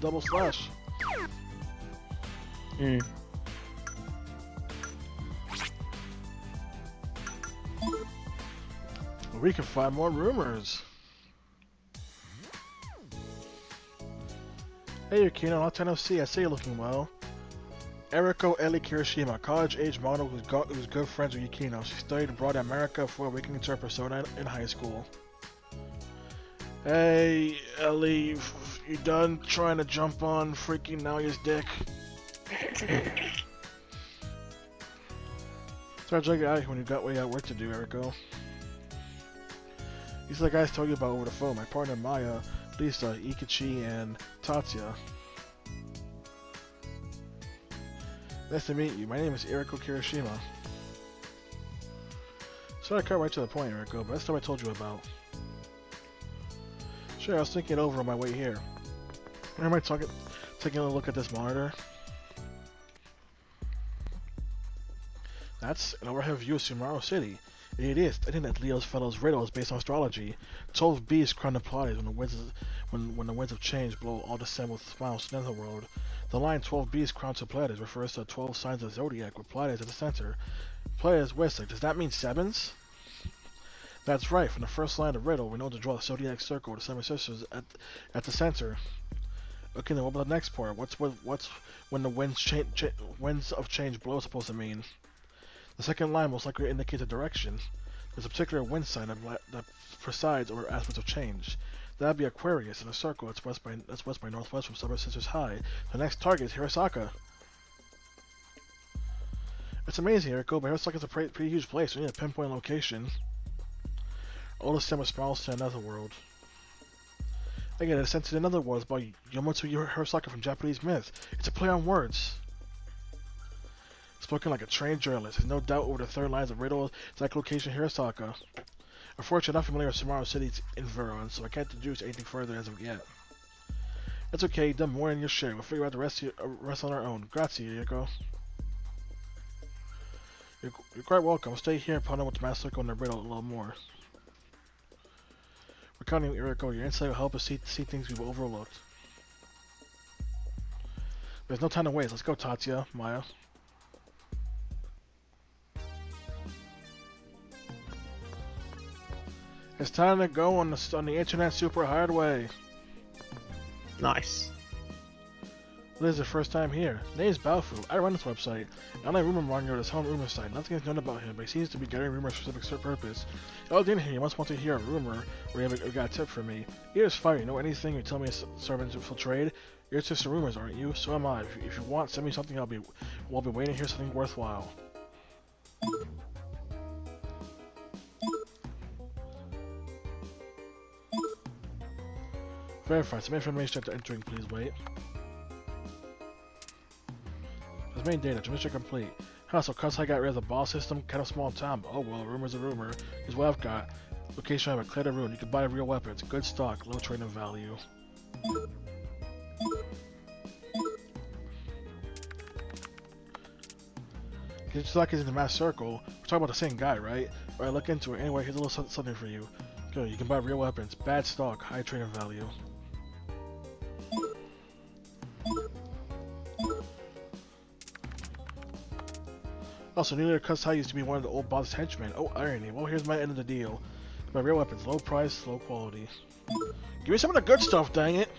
double slash. Hmm. We can find more rumors. Hey Yukino, long time no see. I see you're looking well. Eriko Eli Kirishima, college-age model who's good friends with Yukino. She studied abroad in America before awakening to her persona in high school. Hey, Ellie, you done trying to jump on freaking Nalia's dick? Sorry, drag it out when you got work to do, Eriko. These are the guys I told you about over the phone. My partner Maya, Lisa, Ikachi, and Tatsuya. Nice to meet you. My name is Eriko Kirishima. Sorry I cut right to the point, Eriko, but that's the stuff I told you about. Sure, I was thinking it over on my way here. Am I taking a look at this monitor? That's an overhead view of Sumaru City. It is. I think that Leo's fellow's riddle is based on astrology. 12 beasts crown the Pleiades when the winds of change blow all descend with smiles to Netherworld. The line 12 beasts crowned to Pleiades refers to 12 signs of the zodiac with Pleiades at the center. Pleiades Westlake, does that mean sevens? That's right. From the first line of the riddle, we know to draw the zodiac circle with the seven sisters at the center. Okay, then what about the next part? What's when the winds of change blow supposed to mean? The second line most likely indicates a direction. There's a particular wind sign that presides over aspects of change. That'd be Aquarius in a circle that's west by northwest from Seven Sisters High. The next target is Hirosaka. It's amazing, Eriko, but Hirosaka's a pretty huge place. We need a pinpoint location. All the same smiles to another world. Again, a sense to another world is about Yomotsu Hirosaka from Japanese myth. It's a play on words. Spoken like a trained journalist, there's no doubt over the third lines of riddle, exact location Hirosaka. Unfortunately, I'm not familiar with Sumaru City's environs, so I can't deduce anything further as of yet. That's okay, you've done more than your share. We'll figure out the rest on our own. Grazie, Yoko. You're quite welcome. Stay here and ponder with the master circle and the riddle a little more. We're counting on you, Yoko. Your insight will help us see things we've overlooked. There's no time to waste. Let's go, Tatsuya, Maya. It's time to go on the internet super hard way. Nice. This is the first time here. Name's Baofu. I run this website. The online rumor monger is home rumor site. Nothing is known about him, but he seems to be gathering rumors for specific purpose. Oh, didn't hear. You must want to hear a rumor, or you got a tip for me. Ears fire. You know anything? You tell me a servant will trade. You're just the rumors, aren't you? So am I. If you want, send me something. We'll be waiting to hear something worthwhile. Verify. Some information after entering, please wait. There's main data. Transmission complete. Huh, so cause I got rid of the ball system, kind of small town. Oh well, rumor's a rumor. Here's what I've got. Location of a clear rune. You can buy real weapons. Good stock. Low trading value. His stock is in the mass circle. We're talking about the same guy, right? Alright, look into it. Anyway, here's a little something for you. Good, you can buy real weapons. Bad stock. High trading value. Also, New Leader Kusai used to be one of the old boss henchmen. Oh, irony. Well, here's my end of the deal. My real weapons, low price, low quality. Give me some of the good stuff, dang it!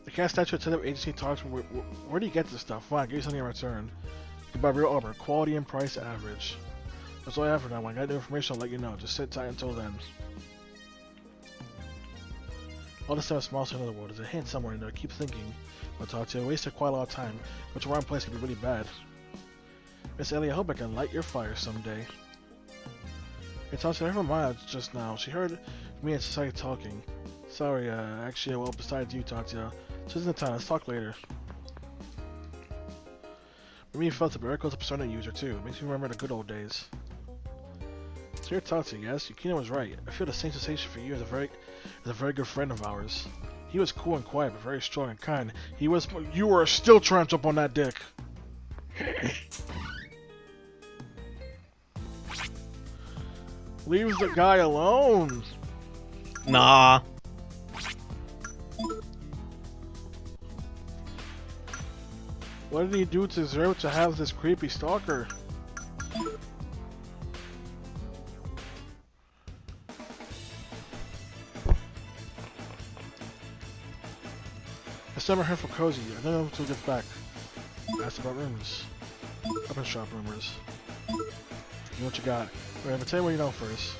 The cat statue at Setup Agency talks. Where do you get this stuff? Fine, give you something in return. You can buy real armor, quality and price average. That's all I have for now. When I got new information, I'll let you know. Just sit tight until then. All this stuff is small to another world. There's a hint somewhere in there. Keep thinking. But Tatsuya wasted quite a lot of time, which wrong place could be really bad. Miss Ellie, I hope I can light your fire someday. Hey Tatsuya, never mind just now. She heard me and Society talking. Sorry, actually, well, besides you, Tatsuya. This isn't the time. Let's talk later. For me, felt that Eriko's a Persona user too. It makes me remember the good old days. So you're Tatsuya, yes? Yukino was right. I feel the same sensation for you as a very good friend of ours. He was cool and quiet, but very strong and kind. You were still trying to jump on that dick. Leave the guy alone. Nah. What did he do to deserve to have this creepy stalker? I still haven't heard from Cozy. I don't know until he gets back. Asked about rumors. Weapon shop rumors. You know what you got. Wait, but tell you what you know first.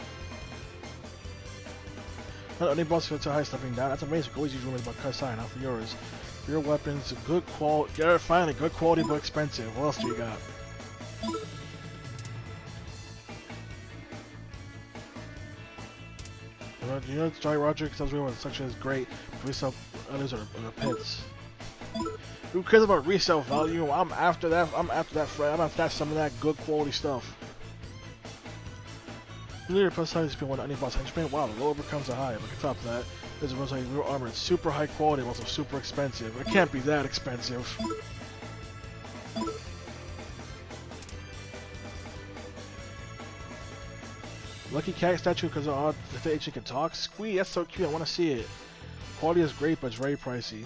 Not only boss gets high stepping down. That's amazing. Always use rumors about Kasai, not for yours. Your weapons, good quality. Yeah, finally, good quality but expensive. What else do you got? You know, Jolly Roger tells me what section is great. Resale others are pits. Who cares about resale value? I'm after that. I'm after that. I'm after that. Some of that good quality stuff. Leader plus size people want any boss henchman. Wow, the lower becomes a high. Look at top of that. There's a most like real armor. It's super high quality, also super expensive. It can't be that expensive. Lucky cat statue because of the she can talk. Squee, that's so cute. I want to see it. Quality is great, but it's very pricey.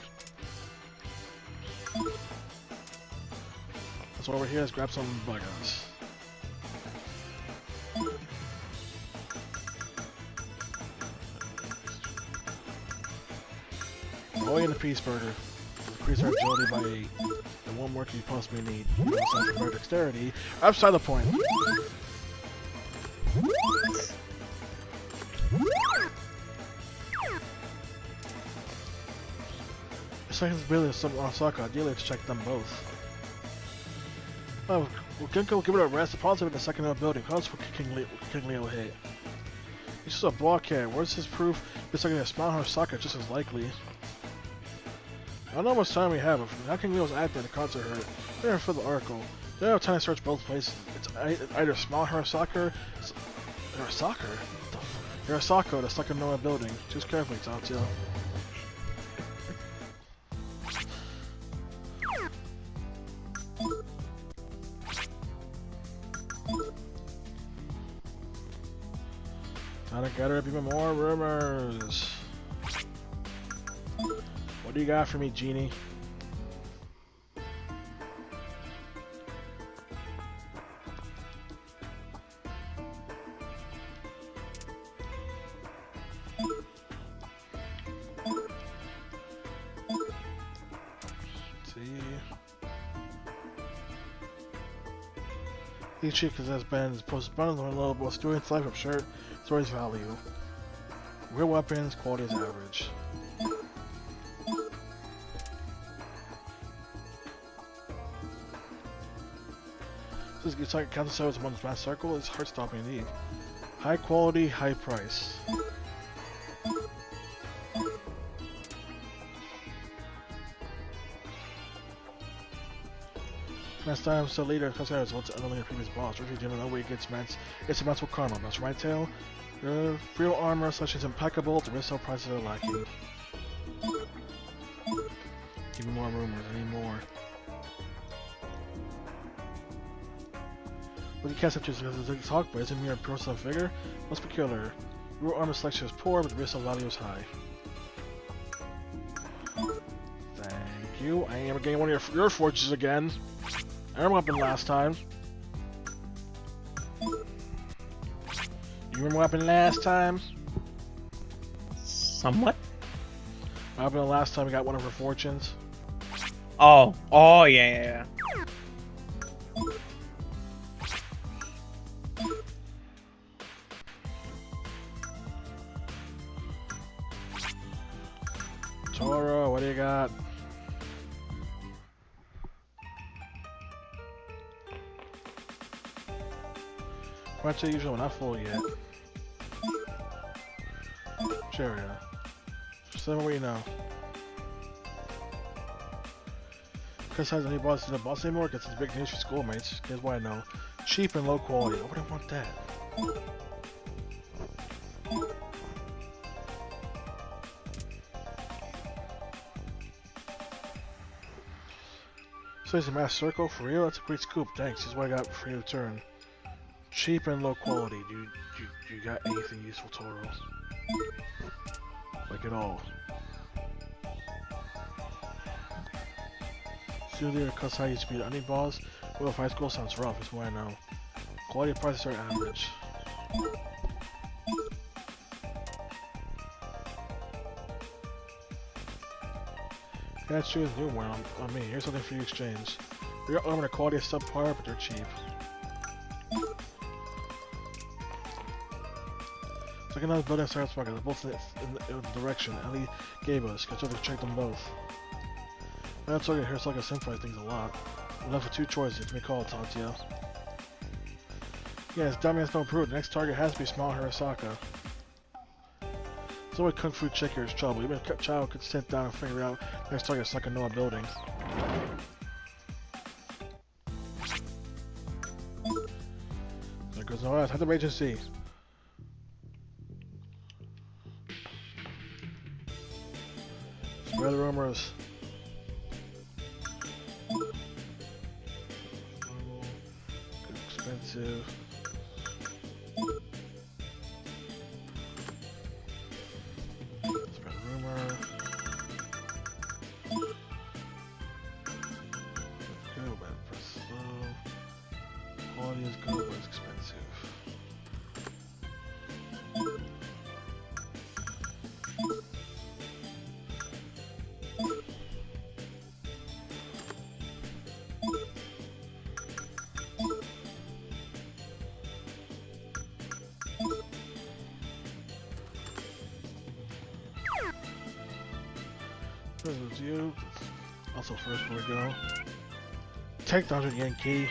So over here, let's grab some buggers. Oh, and the peace burger. Increase our agility by 8. And one more you possibly need. Aside from our dexterity. Upside the point. The second ability is some Arasaka. Ideally, let's check them both. Oh, well, Genko will give it a rest. The positive in the second ability. Cause for King Leo hit. He's just a blockhead. Where's his proof? It's like a smile on Arasaka just as likely. I don't know how much time we have, but how King Leo's acting the concert hurt. We're gonna fill the article. They don't have time to search both places. It's either small Arasaka or soccer. You're a Sako that's stuck in no building. Choose carefully, Tatsuya. Time to gather up even more rumors. What do you got for me, Genie? These chicas has been postponed on a little bit. Students' life, I'm sure. Story's value. Real weapons, quality is average. This is like counter service one's mass circle. It's heart stopping indeed. High quality, high price. Last time, so leader, customers wants to eliminate previous boss. Richard didn't know where he gets meant. It's amounts with karma. That's right, Tail. Your real armor selection is impeccable. The resale prices are lacking. Give me more rumors. I need more. Well, you can't have just because it's talk, but isn't mere personal figure? Most peculiar. Real armor selection is poor, but the resale value is high. Thank you. I ain't ever getting one of your forges again. I remember what happened last time. You remember what happened last time? Somewhat. What happened the last time we got one of her fortunes? Oh, yeah. Toro, what do you got? Quite usually we're not full yet. Cheria. Just tell me what you know. Chris has any boss in the boss anymore? Gets his big news for schoolmates. Here's what I know. Cheap and low quality. I wouldn't want that. So it's a mass circle for real? That's a great scoop. Thanks. Here's what I got for your return. Cheap and low quality. You got anything useful, Toro? Like at all. Studio cuts high speed. Any balls? Well, if high school sounds rough, is what I know. Quality of prices are average. Yeah, choose a new one on me. Here's something for you to exchange. Your armor and quality is subpar, but they're cheap. It's like another building starts market. They're both in the direction Ellie gave us. Catch up to check them both. That's okay. Here's like a simplify things a lot. We're left with two choices. It's me call Tatsuya. Yes, dummy has no proof. The next target has to be Small Hirosaka. So what Kung Fu chick here is trouble. Even a child could sit down and figure out next target is like a Noah building. There goes no ass. Have the agency. Spread the rumors. Expensive. Spread a rumor. Good, but press slow. Quality is good, but it's expensive. This is you. Also, first where we go. Take the 100 yen key.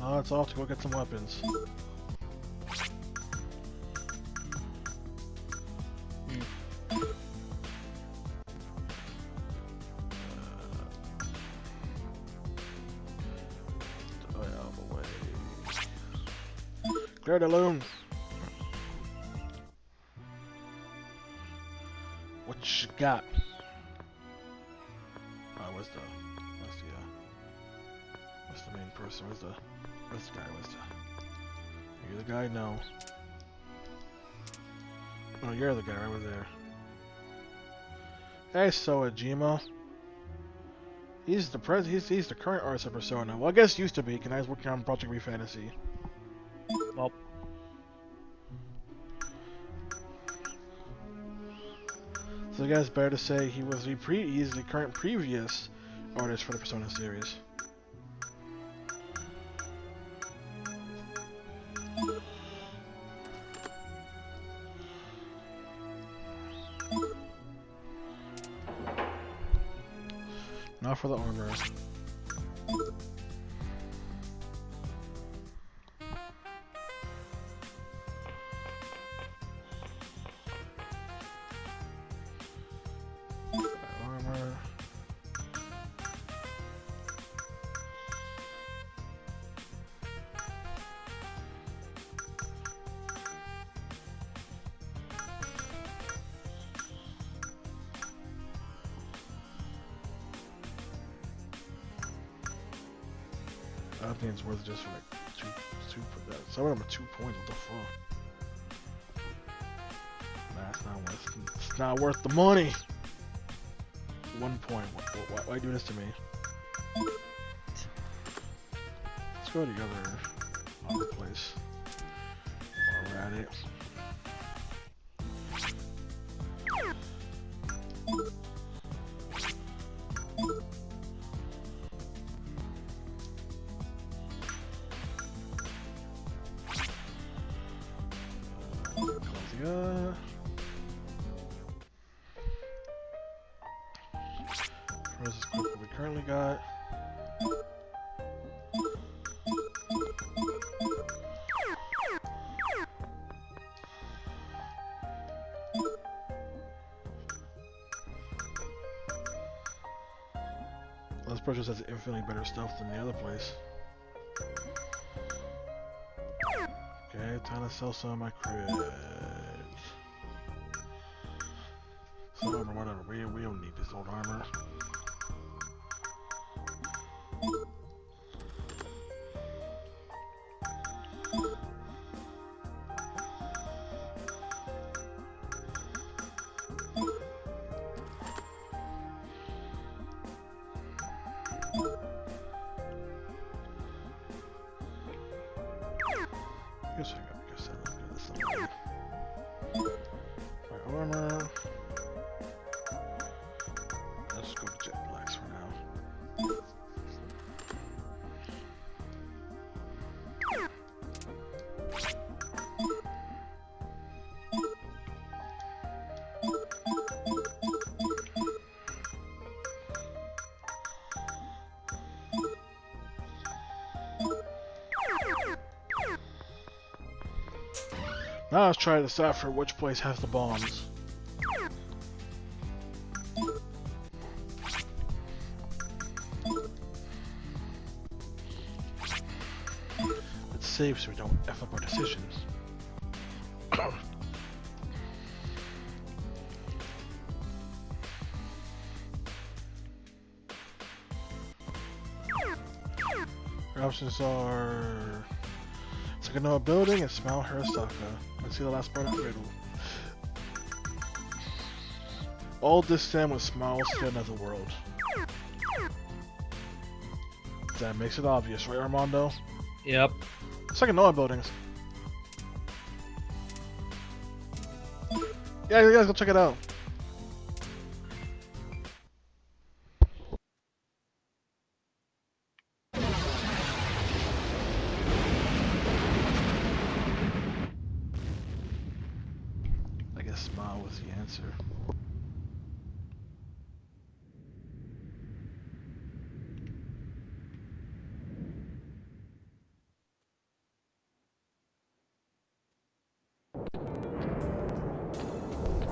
Oh, it's off to go get some weapons. Clear the loom. What you got? Where's the main person? Where's the guy? Are you the guy? No. Oh, you're the guy right over there. Hey, Soejima. He's the he's the current artist of Persona. Well, I guess used to be. Can I was working on Project Re Fantasy. Well, So I guess better to say he was he's the current previous artist for the Persona series. Not for the armor. Armor. I think it's worth just for like two for that. Some of them are 2 points. What the fuck? Nah, it's not worth. It's not worth the money. 1 point. Why do this to me? Let's go to the other place. While we're at it. Where's this equipment we currently got? This purchase has infinitely better stuff than the other place. Okay, time to sell some of my cribs. Some armor, whatever. We don't need this old armor. Guess let's do this one. Alright, armor. Let's go to jet blacks for now. Now let's try to decipher which place has the bombs. Let's save so we don't F up our decisions. Our options are Sakanoa Building and Smile Hirasaka. Let's see the last part of the riddle. All this sand with smiles to another world. That makes it obvious, right, Armando? Yep. Sakanoa Buildings. Yeah, you guys go check it out. I guess smile was the answer.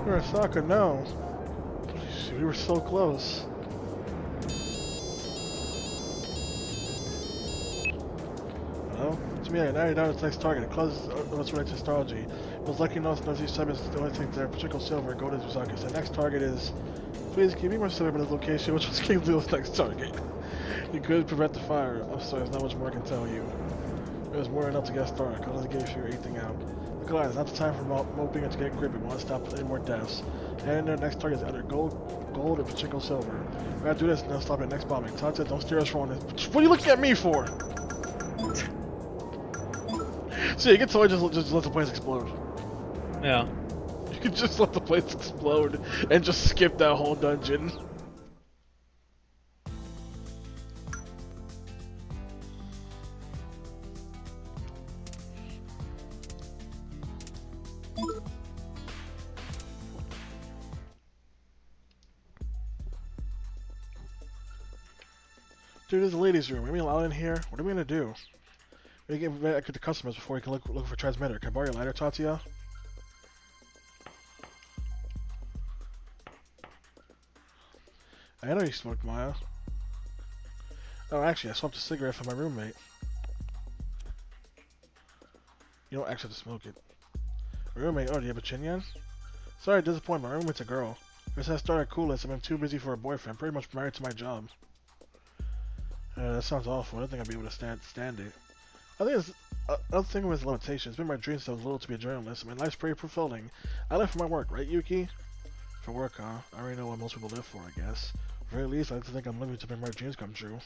Hirasaka, no. We were so close. Well, to me, now you're down to its next target. It closes what's related to astrology. It was lucky enough to know these summits the only thing there, particular silver, gold is Uzaki. So the next target is, please give me more silver in this location, which was King Leo's next target. You could prevent the fire. I'm sorry, there's not much more I can tell you. It was more than enough to get started. I couldn't give you anything out. Look, guys, not the time for moping and to get grippy. We want to stop any more deaths. And their next target is either gold or particular silver. We gotta do this and then stop at next bombing. Todd said, don't steer us wrong. What are you looking at me for? See, you can totally just let the place explode. Yeah. You can just let the place explode and just skip that whole dungeon. Dude, this is a ladies' room. Are we allowed in here? What are we gonna do? We can get back to the customers before we can look for transmitter. Can I borrow your lighter, Tatsuya? I know you smoked, Maya. Oh, actually, I swapped a cigarette for my roommate. You don't actually have to smoke it. My roommate, oh, do you have a chin yet? Sorry to disappoint, my roommate's a girl. Guess I started coolest and I'm too busy for a boyfriend. Pretty much married to my job. That sounds awful. I don't think I'd be able to stand it. I don't think of it as a limitation. It's been my dream since I was little to be a journalist. I mean, life's pretty fulfilling. I live for my work, right, Yuki? For work, huh? I already know what most people live for, I guess. At the very least, I like to think I'm living to make my dreams come true.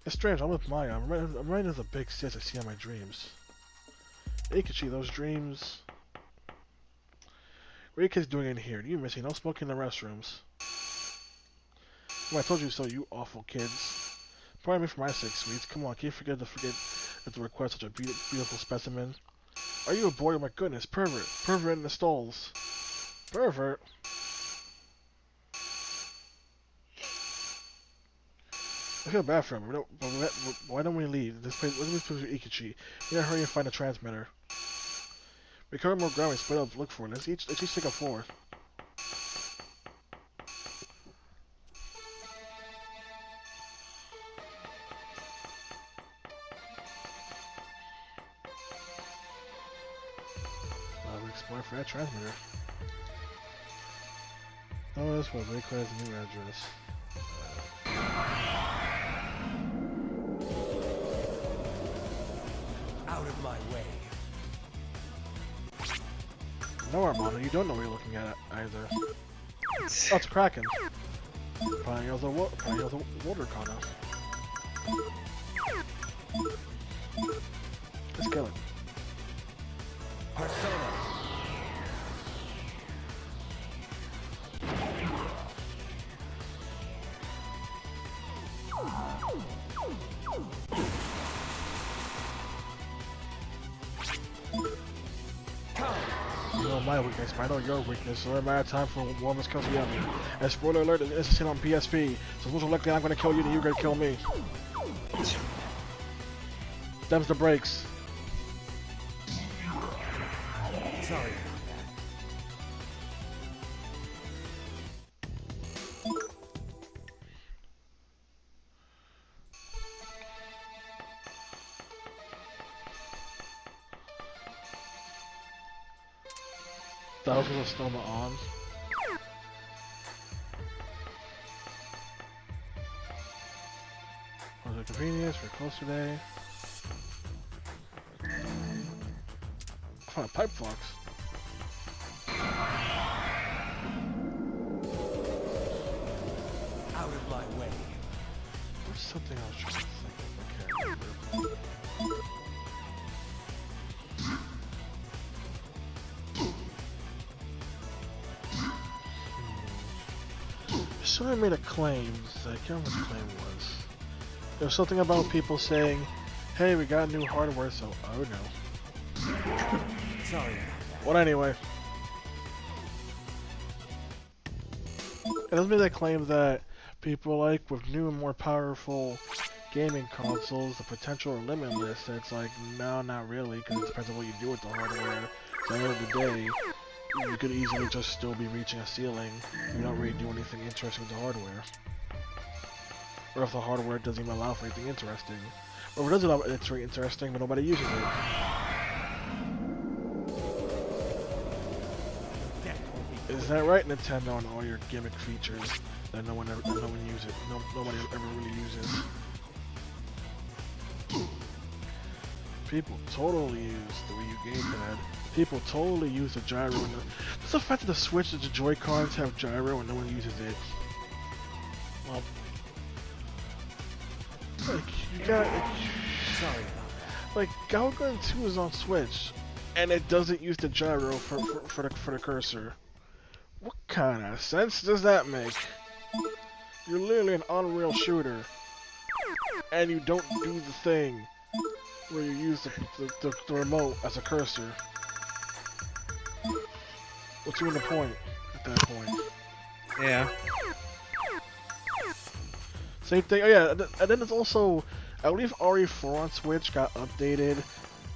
It's strange. I'm with Maya. I'm right into the big sis I see in my dreams. Ikechi, those dreams. What are you kids doing in here? You missing? No smoking in the restrooms. Well, I told you so, you awful kids. Pardon me for my sake, sweets. Come on, can't forget to request such a beautiful specimen. Are you a boy? Oh my goodness, pervert. Pervert in the stalls. Pervert? I feel bad for him, but why don't we leave? This place, let's move to Ikechi. We gotta hurry and find a transmitter. We cover more ground, we split up, look for it. Let's each take a floor. We explore for that transmitter. Oh, this one, Lake has a new address. Out of my way. No, Armando, you don't know what you're looking at either. Oh, it's a Kraken. Playing as a water kana. Let's kill it. You know my weakness, but I know your weakness, so it matter time for one of us kills the other. And spoiler alert, it's a sin on PSP, so most likely I'm gonna kill you and you're gonna kill me. Them's the breaks. Sorry. Thousands of stoma on. For the convenience, we're close today. I found a pipe fox. Out of my way. What's something I was trying to think of? I can't remember. Someone made a claim. I can't remember what the claim was. There was something about people saying, "Hey, we got new hardware," so oh no. Sorry. Well, anyway. It doesn't mean they claim that people like with new and more powerful gaming consoles, the potential are limitless. And it's like, no, not really, because it depends on what you do with the hardware. So at the end of the day, you could easily just still be reaching a ceiling. You don't really do anything interesting with the hardware. Or if the hardware doesn't even allow for anything interesting. Or if it does allow it's very interesting, but nobody uses it. Is that right, Nintendo, and all your gimmick features that nobody ever really uses? People totally use the Wii U gamepad. People totally use the gyro. Just the fact that the Switch and the Joy-Cons have gyro and no one uses it. Well, like you got, Sorry. like Galgun 2 is on Switch, and it doesn't use the gyro for the cursor. What kind of sense does that make? You're literally an Unreal shooter, and you don't do the thing where you use the remote as a cursor. What's even the point at that point? Yeah. Same thing. Oh yeah, and then it's also, I believe RE4 on Switch got updated.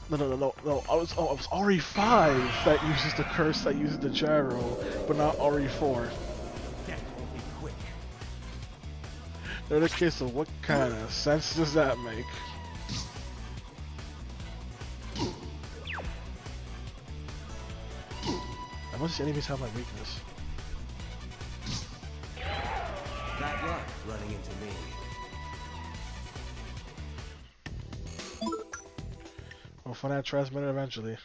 No. It was RE5 that uses the curse that uses the gyro, but not RE4. That will be quick. In the case of what kind of sense does that make? I must see enemies have my weakness. Bad luck running into me. We'll find that transmitter eventually.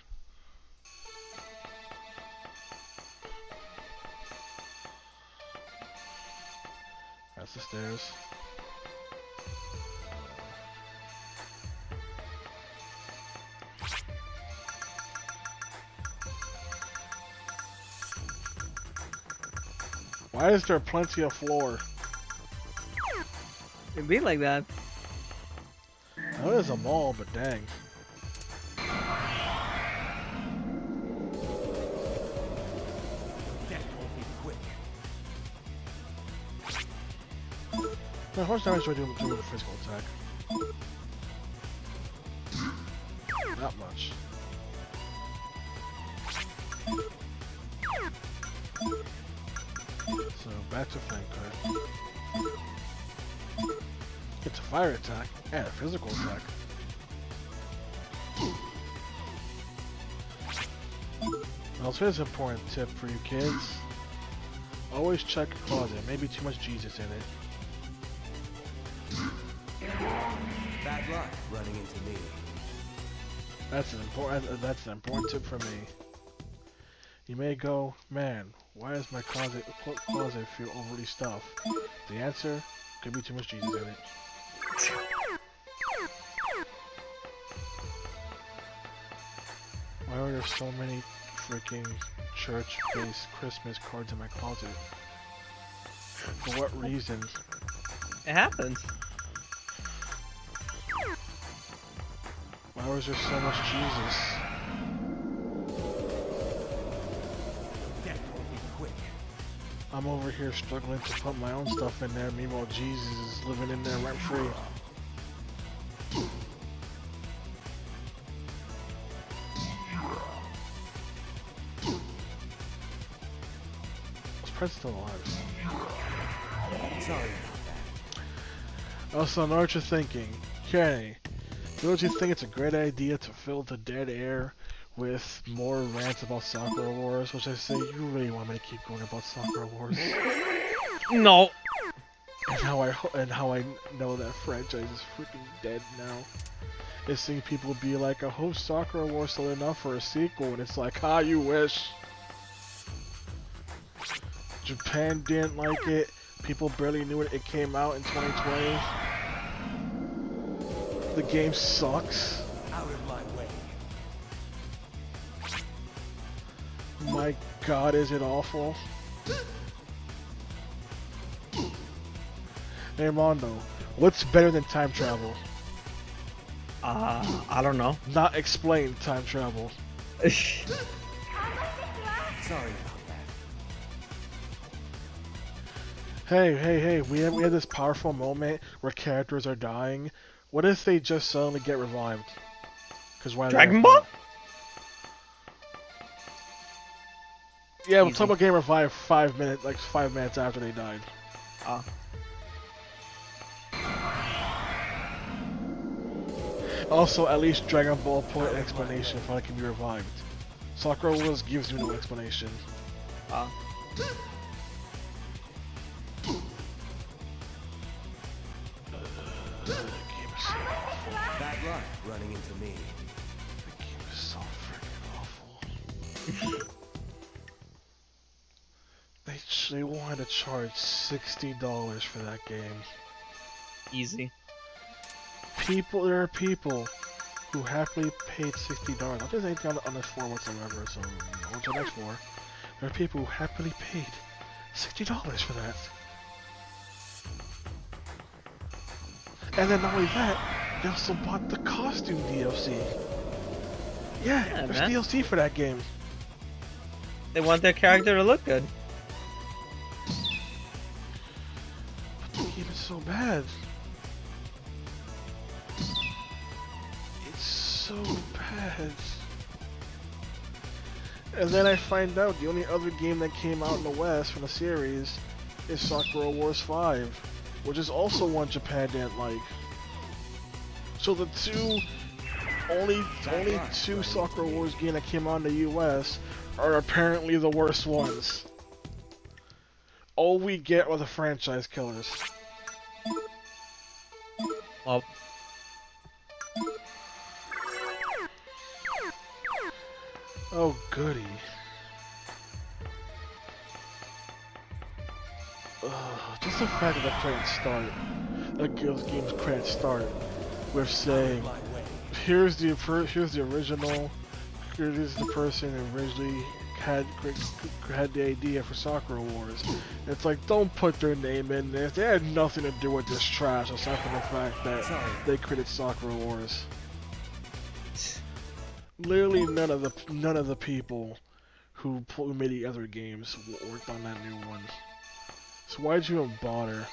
That's the stairs. Why is there plenty of floor? It'd be like that. I know there's a mall, but dang. That will be quick. Now, how much damage do I do with a physical attack? Not much. So back to flame cut. It's a fire attack and a physical attack. Also, here's an important tip for you kids. Always check a closet. Maybe too much Jesus in it. Bad luck running into me. That's an important tip for me. You may go, man, why does my closet feel overly stuffed? The answer could be too much Jesus in it. Why are there so many freaking church-based Christmas cards in my closet? For what reason? It happens. Why was there so much Jesus? I'm over here struggling to put my own stuff in there. Meanwhile, Jesus is living in there rent free. Is Prince still alive? Sorry about Also, I know what you're thinking. Okay, don't you think it's a great idea to fill the dead air with more rants about Sakura Wars? Which I say, you really want me to keep going about Sakura Wars? No. And how I know that franchise is freaking dead now. Is seeing people be like, I hope Sakura Wars still enough for a sequel, and it's like, ah, you wish. Japan didn't like it. People barely knew it. It came out in 2020. The game sucks. that. Out of my way. My God, is it awful? Hey Mondo, what's better than time travel? I don't know. Not explain time travel. Sorry about that. Hey, we have this powerful moment where characters are dying. What if they just suddenly get revived? Cause why? Dragon Ball? Yeah, we're Easy. talking about getting revived 5 minutes, like 5 minutes after they died. Ah. Also, at least Dragon Ball put an explanation for how it can be revived. Sakura Wars gives you no explanation. Ah. The game is so awful. Bad luck running into me. The game is so freaking awful. They wanted to charge $60 for that game. Easy. There are people who happily paid $60. I'll just anything on this floor whatsoever, so on to the next floor. There are people who happily paid $60 for that. And then not only that, they also bought the costume DLC. Yeah, Yeah, there's man. DLC for that game. They want their character to look good. But the game is so bad. It's so bad. And then I find out the only other game that came out in the West from the series is Sakura Wars 5, which is also one Japan didn't like. So the only two Sakura Wars games that came out in the US are apparently the worst ones. All we get are the franchise killers. Well, Oh goody. Just the fact that the credits start, that gives games credits start with saying, My way. here's the original, here's the person who originally had the idea for Sakura Wars. It's like, don't put their name in there. They had nothing to do with this trash aside from the fact that they created Sakura Wars. Literally none of the people who made the other games worked on that new one. So why'd you even bother?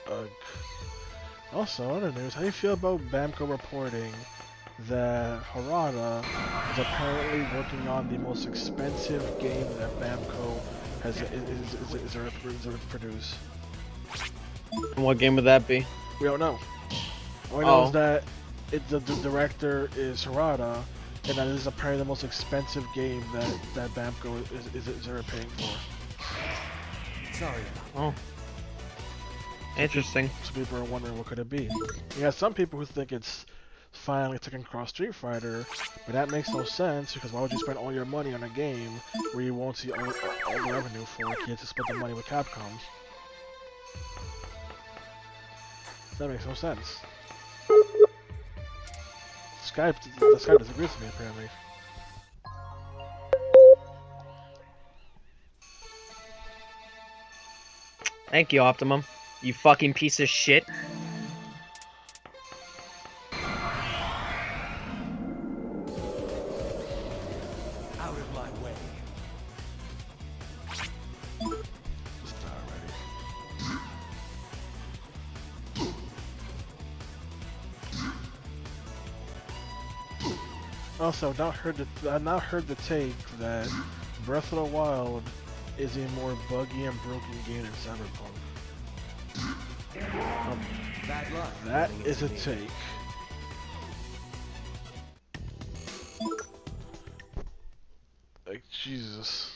Ugh. Also, other news, how do you feel about Bamco reporting that Harada is apparently working on the most expensive game that Bamco has ever produced? and what game would that be? We don't know. All we know is that the director is Harada, and that is apparently the most expensive game that Bamco is ever paying for. Sorry. Oh. Interesting. So people are wondering what could it be. You have some people who think it's finally taking cross Street Fighter, but that makes no sense because why would you spend all your money on a game where you won't see all the revenue for it to split the money with Capcom? That makes no sense. The Skype disagrees with me apparently. Thank you, Optimum. You fucking piece of shit. Out of my Also, I've now heard the take that Breath of the Wild is a more buggy and broken game than Cyberpunk. Bad luck. That running is a into me. take. Like, Jesus.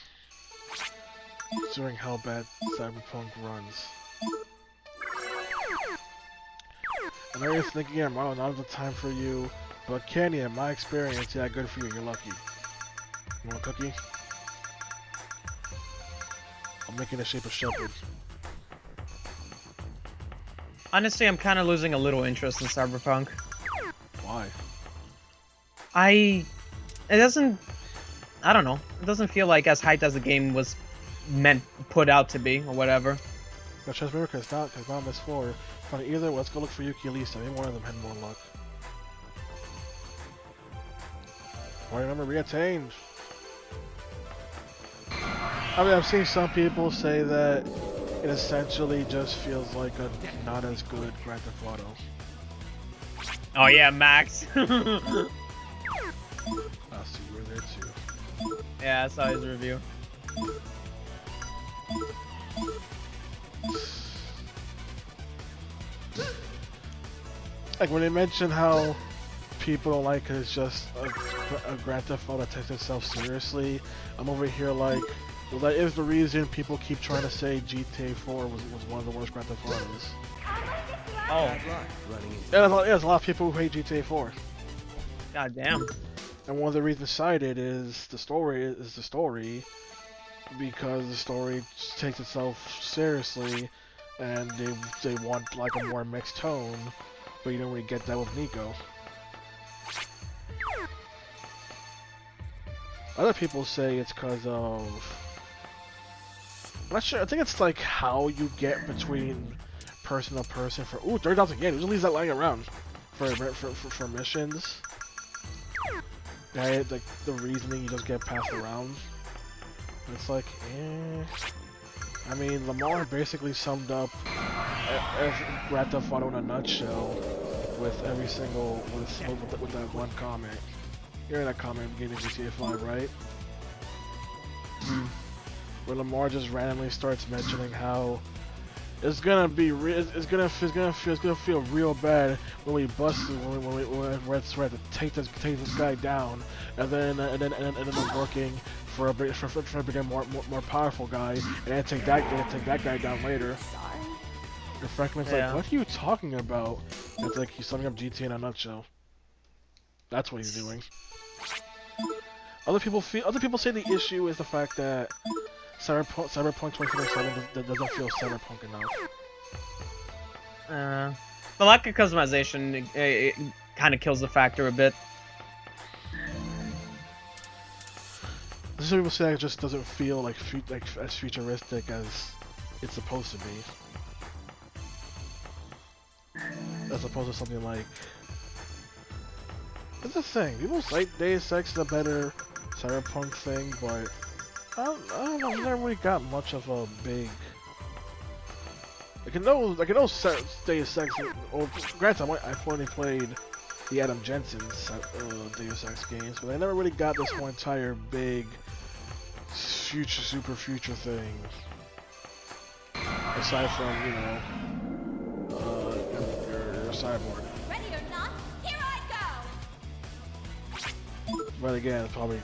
Considering how bad Cyberpunk runs. I know you're thinking, yeah, Marlon, now's the time for you. But Kenny, in my experience, yeah, good for you, you're lucky. You want a cookie? I'm making the shape of shepherd. Honestly, I'm kind of losing a little interest in Cyberpunk. Why? It doesn't, I don't know. It doesn't feel like as hyped as the game was put out to be, or whatever. No, trust me, because it's not on this floor. Find either, let's go look for Yuki and Lisa. Maybe one of them had more luck. I remember reattained. I mean, I've seen some people say that it essentially just feels like a not as good Grand Theft Auto. Oh yeah, Max. Ah, so you were there too. Yeah, I saw his review. Like when they mention how people don't like it, it's just a Grand Theft Auto that takes itself seriously. I'm over here like, well, that is the reason people keep trying to say GTA 4 was one of the worst Grand Theft Autos. Oh, Bad luck running into Yeah, there's a lot of people who hate GTA 4. god damn. And one of the reasons cited is the story, because the story takes itself seriously, and they want like a more mixed tone, but you don't really get that with Nico. Other people say it's because of, I'm not sure. I think it's like how you get between person to person for. Ooh, 30,000 yen. Who just leaves that lying around for missions? Yeah, like the reasoning you just get passed around. It's like, I mean, Lamar basically summed up Grand Theft Auto in a nutshell with every single with that one comment. You heard that comment beginning of GTA 5, right? Where Lamar just randomly starts mentioning how it's gonna feel real bad when we bust we're to take this guy down, and then I'm working for a bigger, more powerful guy, and then take that guy down later. And Franklin's like, what are you talking about? And it's like he's summing up GTA in a nutshell. That's what he's doing. Other people say the issue is the fact that Cyberpunk 2077 doesn't feel cyberpunk enough. The lack of customization it kind of kills the factor a bit. Some people say it just doesn't feel like as futuristic as it's supposed to be, as opposed to something like. That's the thing. People say Deus Ex is a better cyberpunk thing, but I don't know. I've never really got much of a big. I know Deus Ex. Or granted, I've only played the Adam Jensen's Deus Ex games, but I never really got this whole entire big super future thing. Aside from your cyborg. Ready or not, here I go! But again, it's probably.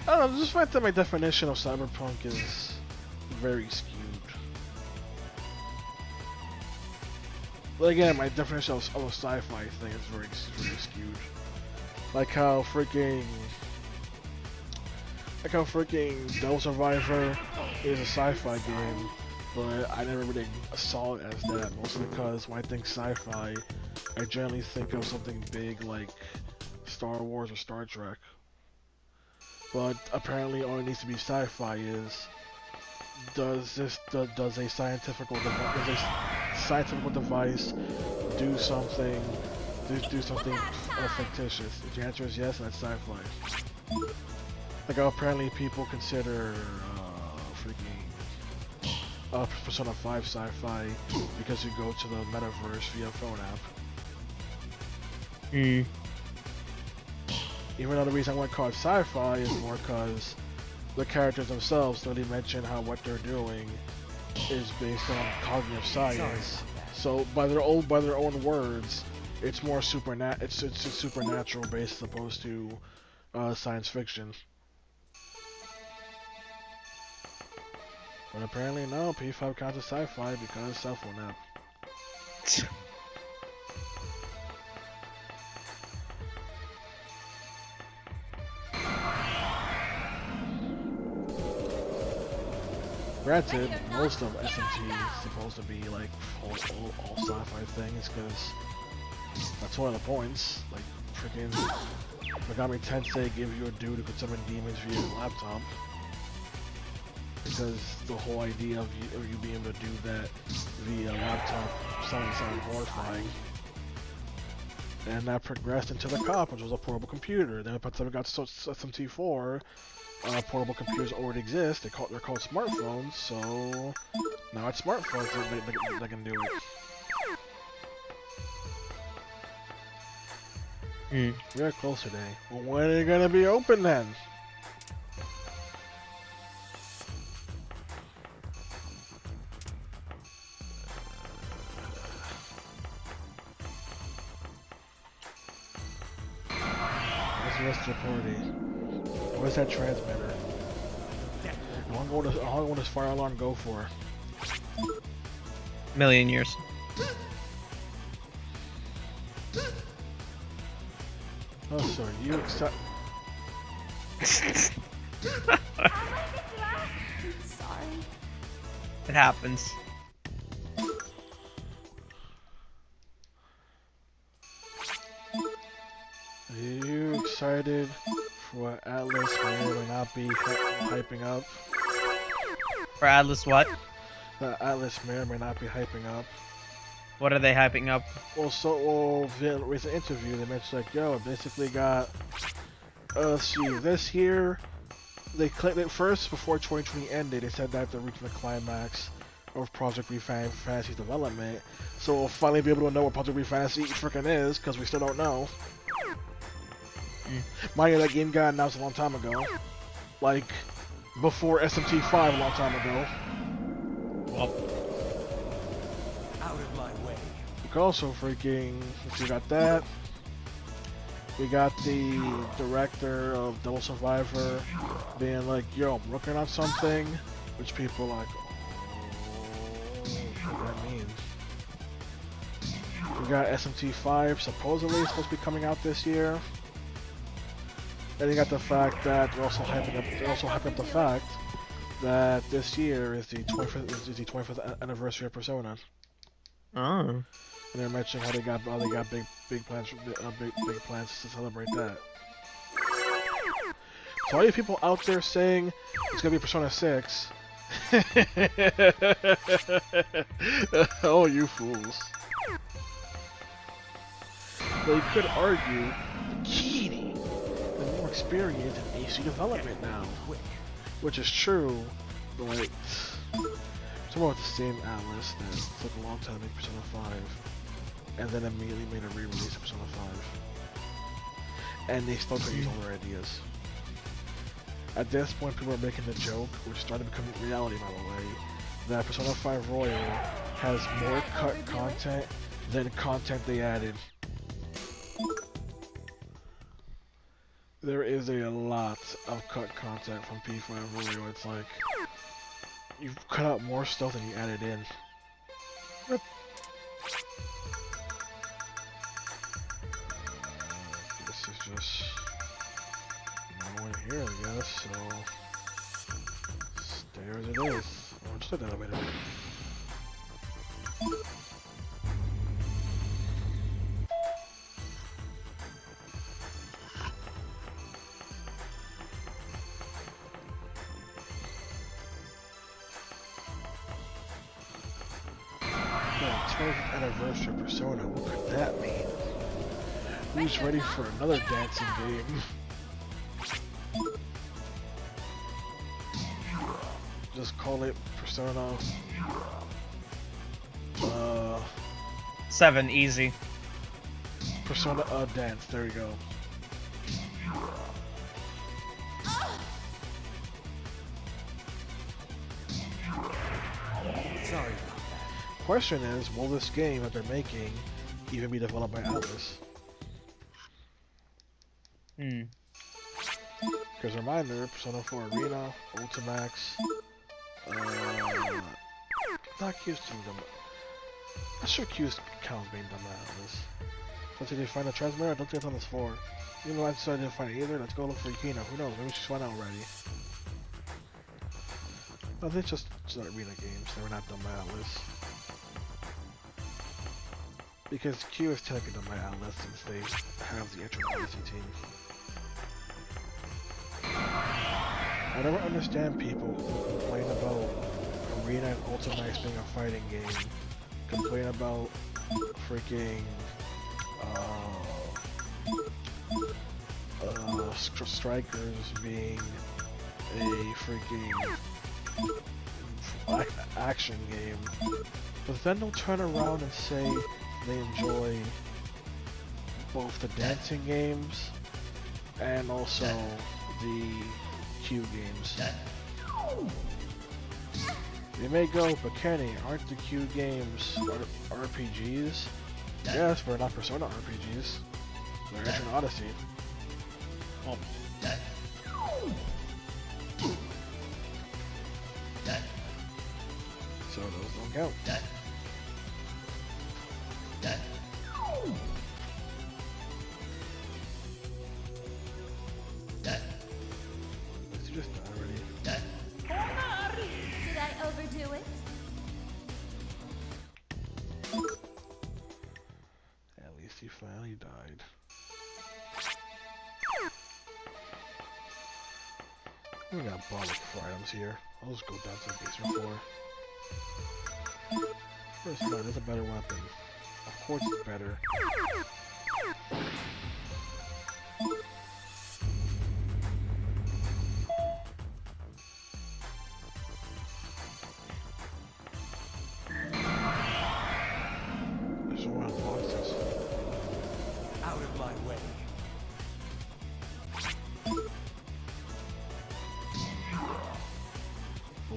I don't know, just the fact that my definition of cyberpunk is very skewed. But again, my definition of a sci-fi thing is very skewed. Like how freaking Devil Survivor is a sci-fi game, but I never really saw it as that, mostly because when I think sci-fi, I generally think of something big like Star Wars or Star Trek. But apparently all it needs to be sci-fi is, does a scientific device do something fictitious? If the answer is yes, that's sci-fi. Like how apparently people consider Persona 5 sci-fi because you go to the metaverse via phone app. Even though the reason I want to call it sci-fi is more because the characters themselves literally mention how what they're doing is based on cognitive science. So by their own words, it's more it's supernatural based as opposed to science fiction. But apparently no, P5 counts as sci-fi because cell phone app. Granted, most of SMT is supposed to be like all sci-fi things because that's one of the points. Like freaking Megami Tensei gives you a dude who could summon demons via his laptop. Because the whole idea of you being able to do that via laptop sounded horrifying. And that progressed into the cop, which was a portable computer. Then by the time we got to SMT4, portable computers already exist. They're called smartphones, so now it's smartphones that can do it. We are close today. Well, when are you gonna be open then? Where's the rest of the party? Where's that transmitter? How long will this fire alarm go for? Million years. Oh, so you accept? Sorry. It happens. Are you excited for what Atlas may or may not be hyping up? For Atlas, what? That Atlas may or may not be hyping up. What are they hyping up? Well, with the interview, they mentioned like, yo, it basically got, let's see, this year, they claimed it first, before 2020 ended, they said that they're reaching the climax of Project Fantasy's development, so we'll finally be able to know what Project Fantasy frickin' is, because we still don't know. Mind you, that game got announced a long time ago. Like, before SMT5 a long time ago. Well, Out of my way. Also freaking, we got that. We got the director of Double Survivor being like, yo, I'm working on something, which people are like, oh, what that means. We got SMT5 supposedly supposed to be coming out this year. And you got the fact that they're also hyping up the fact that this year is the 25th anniversary of Persona. oh. And they're mentioning how they got big plans to celebrate that. So all you people out there saying it's gonna be Persona 6, oh you fools! But you could argue Kitty, the more experience in AC development now, which is true, but someone with the same Atlas that took a long time to make Persona 5. And then immediately made a re-release of Persona 5. And they still couldn't use all their ideas. At this point, people are making the joke, which started becoming reality by the way, that Persona 5 Royal has more cut content than content they added. There is a lot of cut content from P5 Royal. It's like, you've cut out more stuff than you added in. Just no one here, I guess, so stay as it is. Oh, just an elevator. Yeah, 20th anniversary of Persona, what could that mean? Who's ready for another dancing game? Just call it Persona 7, easy. Persona Dance, there you go. Sorry about that. Question is, will this game that they're making even be developed by Atlas? Because reminder, Persona 4 Arena, Ultimax, not Q's Team done. I'm sure Q's counts being done by Atlas. So did they find a transmitter? I don't think it's on this floor. Even though I decided I didn't find it either, let's go look for Yukino. Who knows? Maybe she's found out already. I think it's just Arena games. They were not done by Atlas. Because Q is technically done by Atlas since they have the Etro Odyssey team. I never understand people who complain about Arena and Ultimax being a fighting game. Complain about freaking Strikers being a freaking action game, but then they'll turn around and say they enjoy both the dancing games and also the Q games. They may go, but Kenny, aren't the Q games RPGs? Yes, but not Persona RPGs. They're Etro Odyssey. Oh. So those don't count. Did you just die already? Did I overdo it? At least he finally died. We got bottle for items here. I'll just go down to the basement floor. First blood is a better weapon. Of course it's better. There's one of boxes. Out of my way.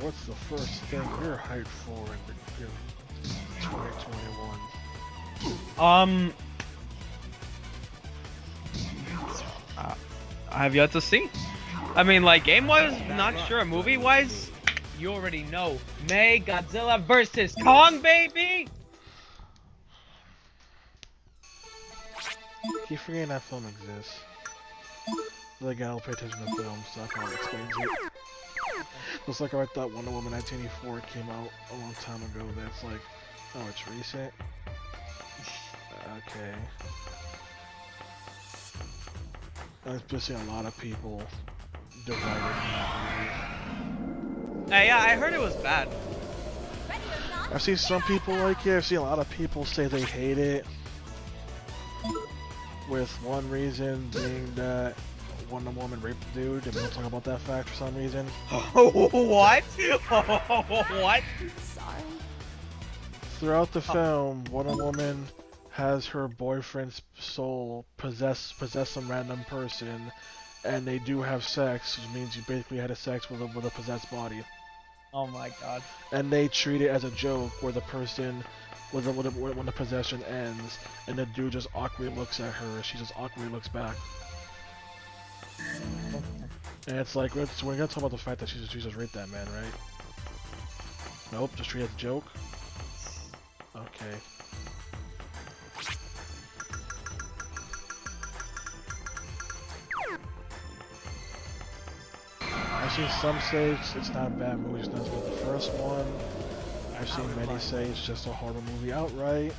What's the first thing you're hyped for in 2021? I have yet to see. I mean, like, game-wise, not sure. Movie-wise, you already know. May Godzilla versus Kong, baby! Keep forgetting that film exists. The guy will pay attention to films, so that probably explains it. Just like I thought Wonder Woman 1984 came out a long time ago, that's like, oh, it's recent? Okay. I've been seeing a lot of people divided in that movie. Hey, yeah, I heard it was bad. Ready or not? I've seen some people like it, I've seen a lot of people say they hate it. With one reason being that Wonder Woman raped the dude, and we don't talk about that fact for some reason. What? What? Sorry. Throughout the film, Wonder Woman has her boyfriend's soul possess some random person, and they do have sex, which means you basically had a sex with a possessed body. Oh my god. And they treat it as a joke, where the person, when the possession ends, and the dude just awkwardly looks at her, she just awkwardly looks back. And it's like, we're gonna talk about the fact that she just raped that man, right? Nope, just treat it as a joke? Okay. I've seen some say it's not a bad movie, it's not as good as the first one. I've seen many say it's just a horror movie outright.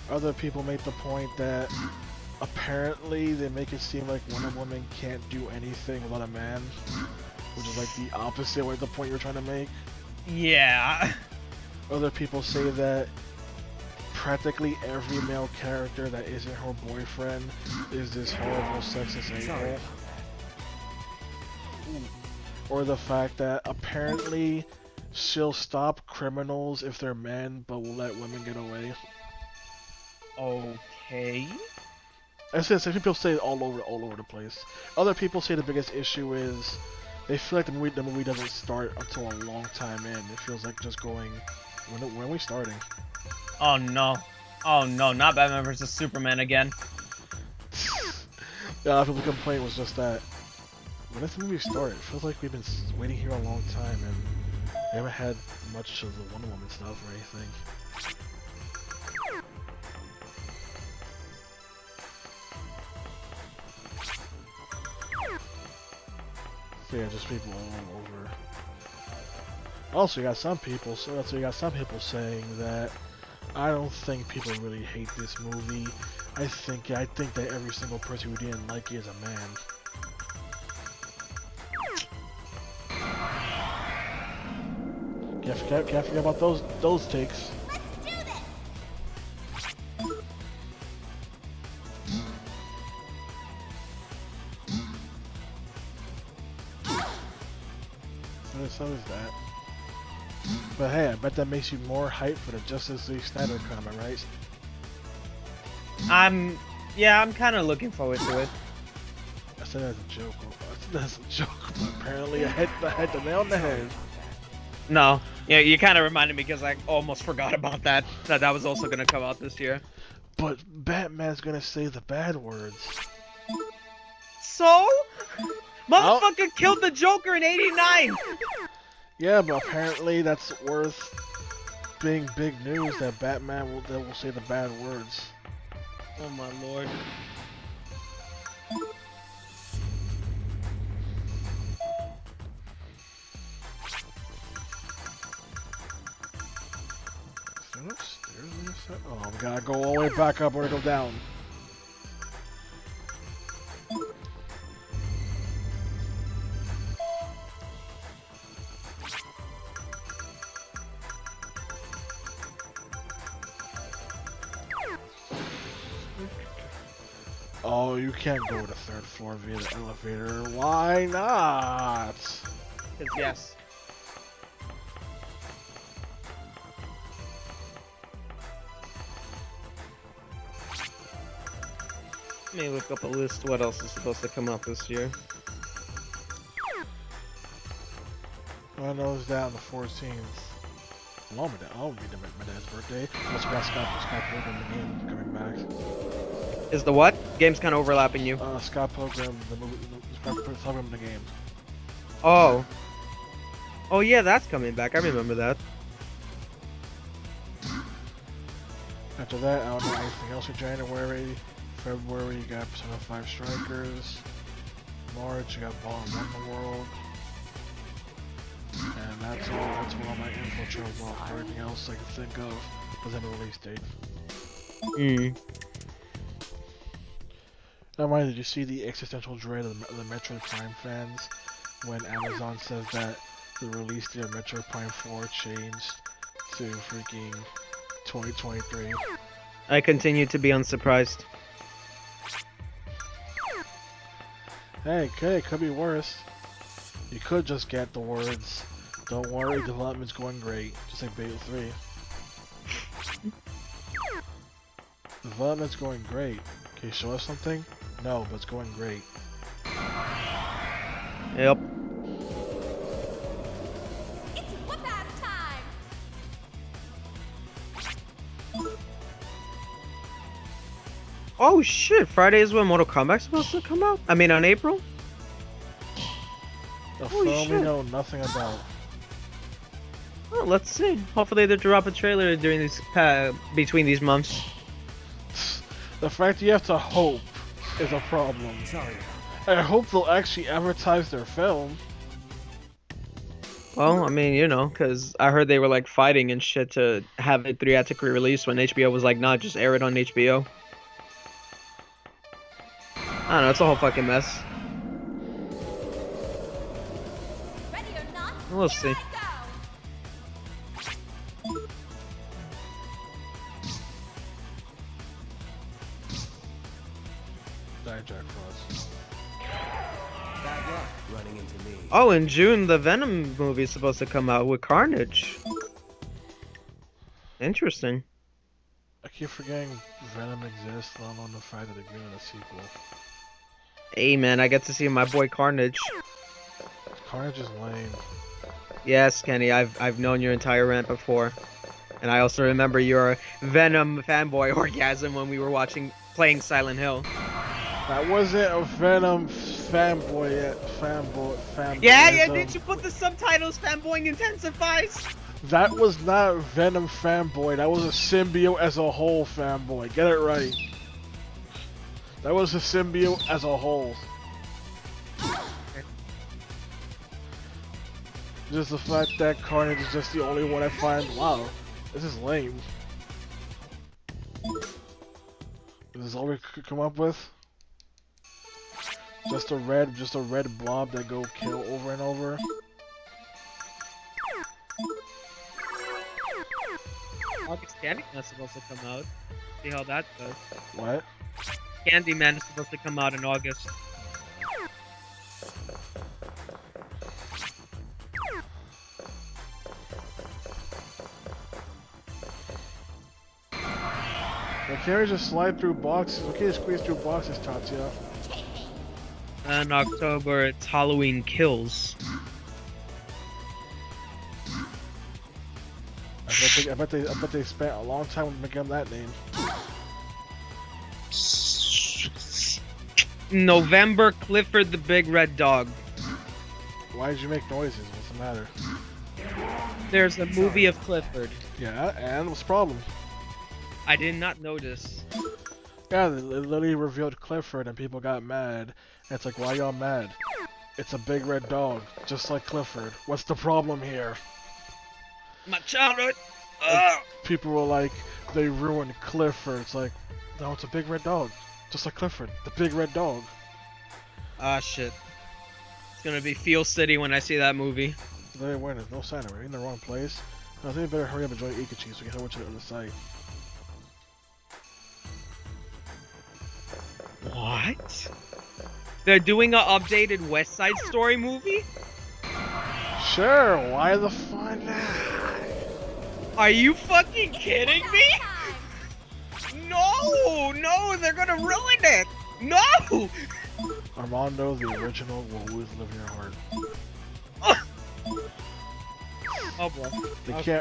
Other people make the point that apparently they make it seem like Wonder Woman can't do anything without a man, which is like the opposite of the point you're trying to make. Yeah. Other people say that practically every male character that isn't her boyfriend is this horrible sexist a-hole. Or the fact that apparently she'll stop criminals if they're men, but will let women get away. Okay. I said, some people say it all over the place. Other people say the biggest issue is They feel like the movie doesn't start until a long time in. It feels like just going. When are we starting? Oh no. Oh no, not Batman vs Superman again. Yeah, a lot of people's complaint was just that. When this movie started, it feels like we've been waiting here a long time and we haven't had much of the Wonder Woman stuff or anything. So yeah, just people all over. Also, you got some people. So you got some people saying that I don't think people really hate this movie. I think that every single person who didn't like it is a man. Can't forget about those takes. So is that. But hey, I bet that makes you more hyped for the Justice League Snyder Cut, am I right? I'm kind of looking forward to it. I said that as a joke. I said that as a joke, but apparently I hit the nail on the head. No, yeah, you kind of reminded me because I almost forgot about that. That was also gonna come out this year. But Batman's gonna say the bad words. So, motherfucker killed the Joker in '89. Yeah, but apparently that's worth being big news that Batman will say the bad words. Oh my lord. Is there upstairs in this set? Oh, we gotta go all the way back up or to go down. Oh, you can't go to the third floor via the elevator. Why not? Cause yes. Let me look up a list. What else is supposed to come out this year? I know it's down the 14th. Along with that, I'll be my dad's birthday. Also got Scott Pilgrim the game coming back. Is the what? Game's kind of overlapping you. Scott Pilgrim the movie, Scott Pilgrim the game. Oh. Oh yeah, that's coming back. I remember that. After that, I don't know anything else in January. February, you got Persona 5 Strikers. March, you got Ball and Wonderworld. And that's all my info shows off. Everything else I can think of doesn't have a release date. Now, Ryan, did you see the existential dread of the Metroid Prime fans when Amazon says that the release date of Metroid Prime 4 changed to freaking 2023? I continue to be unsurprised. Hey, it could be worse. You could just get the words, "Don't worry, development's going great," just like Beta 3. Development's going great. Can you show us something? No, but it's going great. Yep. It's whoop-ass time! Oh shit! Friday is when Mortal Kombat's supposed to come out. I mean, on April. A Holy film we shit. know nothing about. Well, let's see. Hopefully they drop a trailer during these between these months. The fact that you have to hope is a problem. Sorry. I hope they'll actually advertise their film. Well, I mean, you know, because I heard they were like fighting and shit to have it theatrically released when HBO was like, nah, just air it on HBO. I don't know, it's a whole fucking mess. Ready or not, We'll here see. I go! Die, Jack Frost. Bad luck running into me. Oh, in June, the Venom movie is supposed to come out with Carnage. Interesting. I keep forgetting Venom exists, let alone the fact that they're giving a sequel. Hey, man, I get to see my boy Carnage. Carnage is lame. Yes, Kenny, I've known your entire rant before. And I also remember your Venom fanboy orgasm when we were playing Silent Hill. That wasn't a Venom fanboy yet. Fanboyism. Yeah, didn't you put the subtitles fanboying intensifies? That was not Venom fanboy. That was a symbiote as a whole fanboy. Get it right. That was a symbiote as a whole. Just the fact that Carnage is just the only one I find. Wow, this is lame. Is this all we could come up with? Just a red blob that go kill over and over. August Candyman is supposed to come out. See how that goes. What? Candyman is supposed to come out in August. Why can't we just slide through boxes? We can't squeeze through boxes, Tatsuya. In October, it's Halloween Kills. I bet they spent a long time making that name. November, Clifford the Big Red Dog. Why did you make noises? What's the matter? There's a movie of Clifford. Yeah, and what's the problem? I did not notice. Yeah, they literally revealed Clifford and people got mad. And it's like, why y'all mad? It's a big red dog, just like Clifford. What's the problem here? My childhood. People were like, they ruined Clifford. It's like, no, it's a big red dog, just like Clifford, the big red dog. Ah, shit. It's gonna be Feel City when I see that movie. There's no sign of it. We're in the wrong place. I think we better hurry up and join Ikachi so we can head over to the other site. What? They're doing an updated West Side Story movie? Sure, why the fun not? Are you fucking kidding me? No, they're gonna ruin it. No! Armando, the original, will always live in your heart. Oh boy.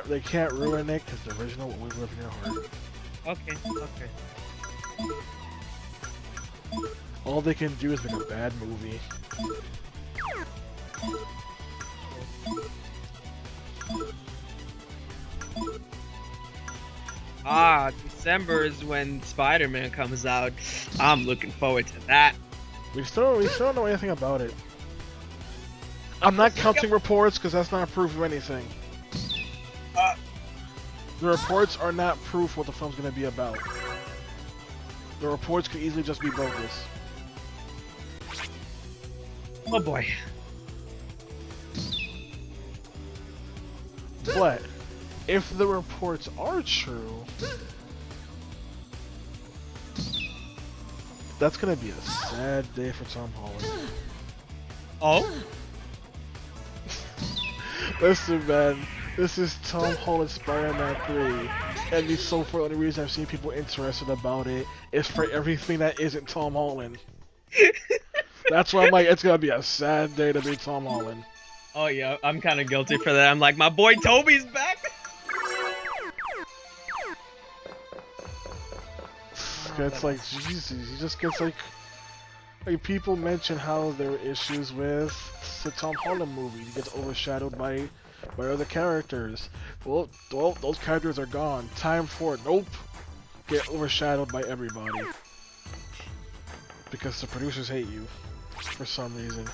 They can't ruin it because the original will always live in your heart. Okay. All they can do is make a bad movie. December is when Spider-Man comes out. I'm looking forward to that. We still don't know anything about it. I'm not counting reports because that's not proof of anything. The reports are not proof what the film's gonna be about. The reports could easily just be bogus. Oh boy. But if the reports are true, that's gonna be a sad day for Tom Holland. Oh? Listen, man, this is Tom Holland's Spider-Man 3, and the so far only reason I've seen people interested about it is for everything that isn't Tom Holland. That's why I'm like, it's gonna be a sad day to be Tom Holland. Oh yeah, I'm kind of guilty for that. I'm like, my boy Toby's back. It's like, Jesus, he just gets like people mention how there are issues with the Tom Holland movie. He gets overshadowed by other characters. Well, those characters are gone. Time for it. Nope. Get overshadowed by everybody. Because the producers hate you. For some reason.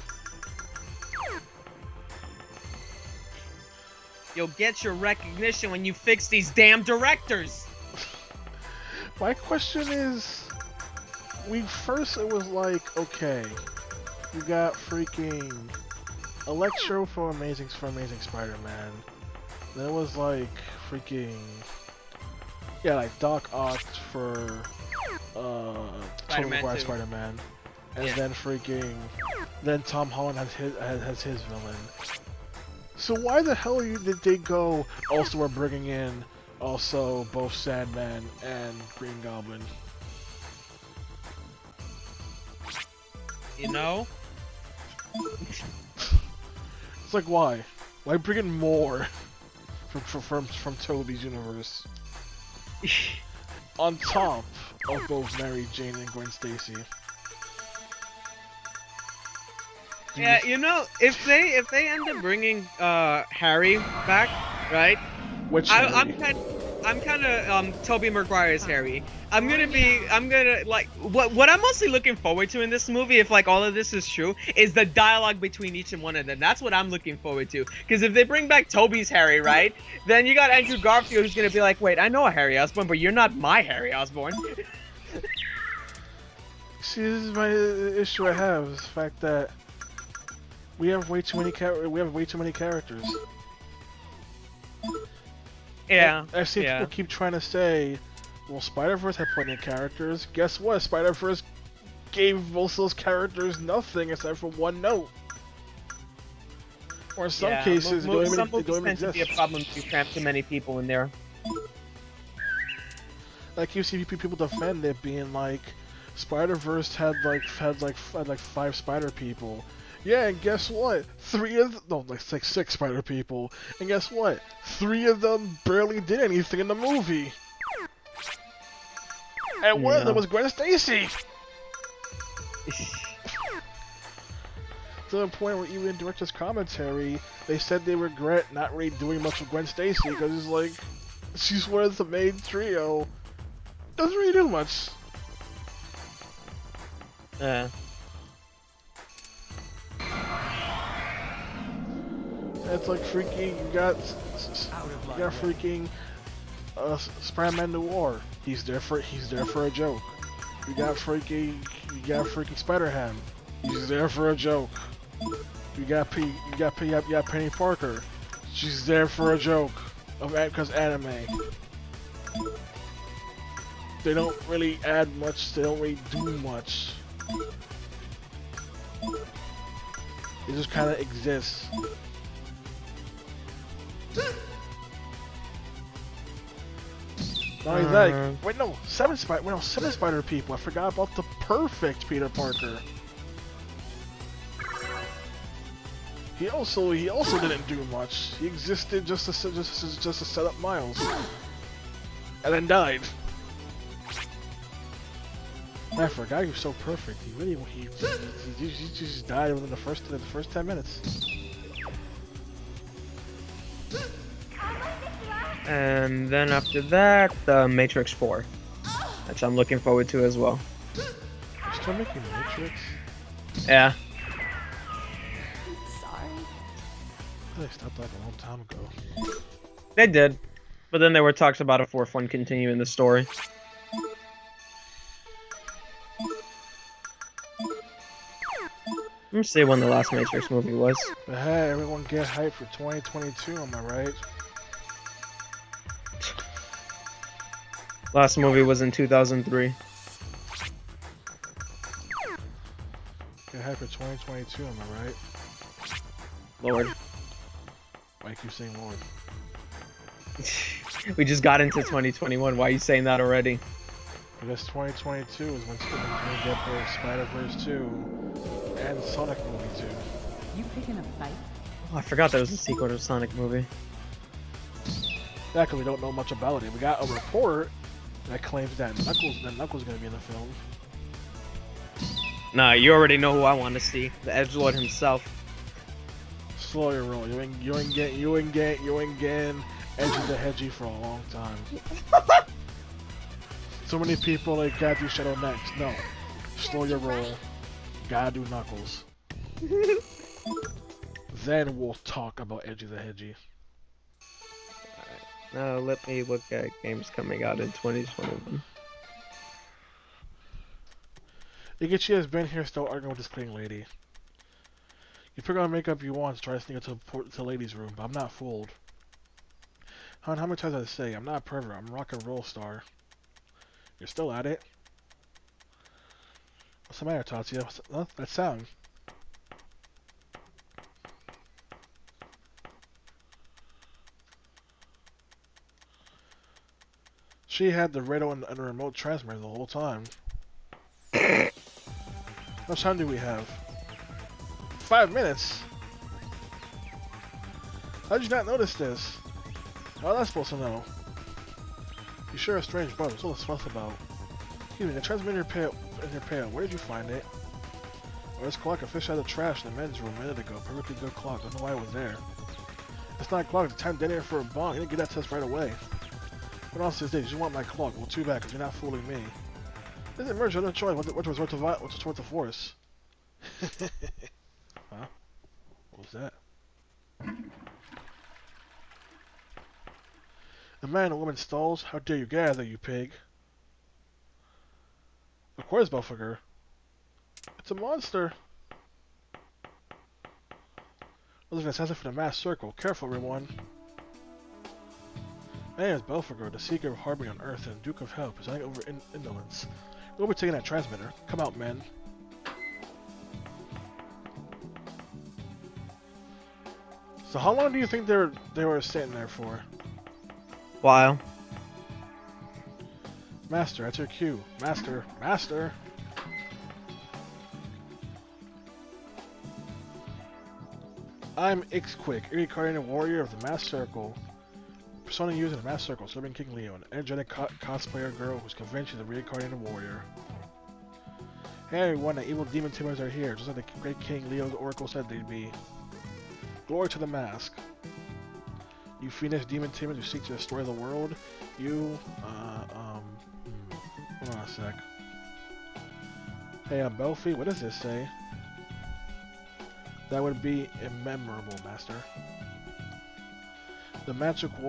You'll get your recognition when you fix these damn directors. My question is, it was like, okay, you got freaking Electro for Amazing Spider-Man. Then it was like freaking, yeah, like Doc Ock for Tobey Maguire Spider-Man, and then then Tom Holland has his villain. So why the hell did they go? Also, we're bringing in also both Sandman and Green Goblin. You know? It's like, why? Why bring in more from Toby's universe? On top of both Mary Jane and Gwen Stacy. Yeah, you know, if they end up bringing Harry back, right? Which I'm Harry? kind of Tobey Maguire's Harry. I'm gonna like what I'm mostly looking forward to in this movie, if like all of this is true, is the dialogue between each and one of them. That's what I'm looking forward to. Because if they bring back Tobey's Harry, right, then you got Andrew Garfield who's gonna be like, wait, I know a Harry Osborn, but you're not my Harry Osborn. See, this is my issue I have, is the fact that we have way too many characters. Yeah. I see people keep trying to say, well, Spider-Verse had plenty of characters. Guess what? Spider-Verse gave most of those characters nothing except for one note. Or in some cases, they don't even tend to be a exist. problem if you cramp too many people in there. Like you see people defend it being like, Spider-Verse had like 5 Spider people. Yeah, and guess what? 6 Spider people. And guess what? 3 of them barely did anything in the movie. And one of them was Gwen Stacy. To the point where even in director's commentary, they said they regret not really doing much with Gwen Stacy because it's like, she's one of the main trio. Doesn't really do much. Yeah. It's like freaking, you got freaking Spider-Man Noir. He's there for a joke. You got freaking Spider-Ham. He's there for a joke. You got Penny Parker. She's there for a joke because anime. They don't really add much. They don't really do much. They just kind of exist. Not only that, wait, no, 7 Spider people. I forgot about the perfect Peter Parker. He also didn't do much. He existed just to set up Miles, and then died. Man, for a guy who's so perfect, he just died within the first 10 minutes. And then after that, the Matrix 4, which I'm looking forward to as well. You're still making Matrix? Yeah. Sorry. They stopped that a long time ago. They did. But then there were talks about a fourth one continuing the story. Let me see when the last Matrix movie was. But hey, everyone get hyped for 2022, am I right? Last movie was in 2003. Get hyped for 2022, am I right? Lord. Why keep saying Lord? We just got into 2021. Why are you saying that already? Because 2022 is when we get both Spider-Verse 2 and Sonic movie 2. You picking a fight? Oh, I forgot there was a sequel to Sonic movie. Yeah, because we don't know much about it. We got a report that claims that Knuckles is going to be in the film. Nah, you already know who I want to see. The Edgelord himself. Slow your roll. You ain't getting Edge of the Hedgy for a long time. So many people like gotta do Shadow next. No. Slow your roll. Gotta do Knuckles. Then we'll talk about Edge of the Hedgy. Now let me look at games coming out in 2021. Igachi has been here still arguing with this cleaning lady. You pick on the makeup you want to try to sneak into the ladies' room, but I'm not fooled. Hon, how many times did I say? I'm not a pervert, I'm a rock and roll star. You're still at it? What's the matter, Tatsuya? What's that sound? She had the radio and the remote transmitter the whole time. How much time do we have? 5 minutes? How did you not notice this? How was I supposed to know? You sure a strange bug. What's all this fuss about? Excuse me, the transmitter in your pail. Where did you find it? Oh, this clock I fished out of the trash in the men's room a minute ago. Perfectly good clock. Don't know why it was there. It's not a clock. It's time dead air for a bomb. You didn't get that test right away. What else is this? You want my clock? Well, too bad, because you're not fooling me. This is merge. Other choice. Which was towards the force? Huh? What was that? The man in the woman's stalls? How dare you get out of there, you pig? Of course, Belfiger. It's a monster. Looks like an assassin for the mass circle. Careful, everyone. My name is Belfiger, the seeker of harmony on Earth and Duke of Hell, presiding over indolence. We'll be taking that transmitter. Come out, men. So how long do you think they were sitting there for? While. Master, that's your cue. Master, master. I'm Ixquick, reincarnated warrior of the Mass Circle. Persona used in the Mass Circle, serving King Leo, an energetic cosplayer girl who's convinced she's a reincarnated warrior. Hey everyone, the evil demon timers are here, just like the great King Leo's oracle said they'd be. Glory to the mask. You fiendish demon timers who seek to destroy the world. You, hold on a sec. Hey, Belfi, what does this say? That would be immemorable, Master. The magical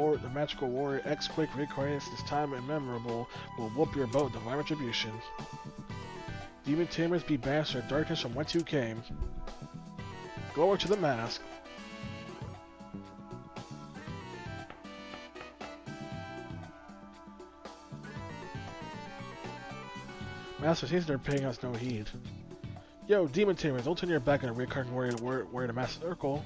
warrior Ixquick reincarnates this time immemorable will whoop your boat, divine retribution. Demon tamers be banished to darkness from whence you came. Glory to the mask. Master seems they're paying us no heed. Yo, demon tamers, don't turn your back on a reincarnated warrior to Mass Circle.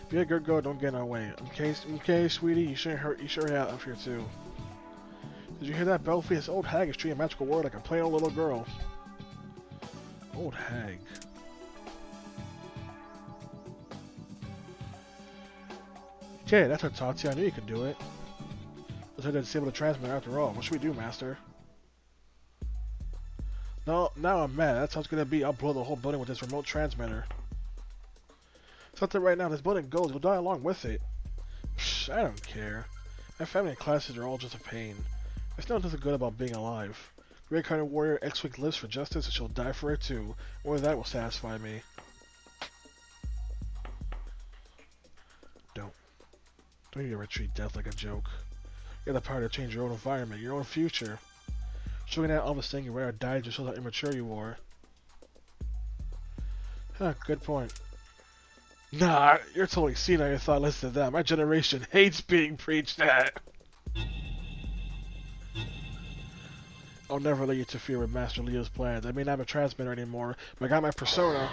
Be a good girl, don't get in our way. Okay, sweetie, you shouldn't hurt. You sure out up here too. Did you hear that, Belfi? This old hag is treating a magical warrior like a plain old little girl. Old hag. Okay, that's what Tati. I knew you could do it. Let's try to disable the transmitter after all. What should we do, Master? No, now I'm mad. That's how it's gonna be. I'll blow the whole building with this remote transmitter. Something right now. This building goes. You'll die along with it. Psh, I don't care. My family and classes are all just a pain. There's nothing good about being alive. Reincarnated warrior Ixquick lives for justice, and she'll die for it too. Only that will satisfy me. Don't you ever treat death like a joke. You have the power to change your own environment, your own future. Showing that all of a sudden you rather die just shows how immature you are. Huh, good point. Nah, you're totally senile your thought less than that. My generation hates being preached at. I'll never let you interfere with Master Leo's plans. I may not have a transmitter anymore, but I got my persona.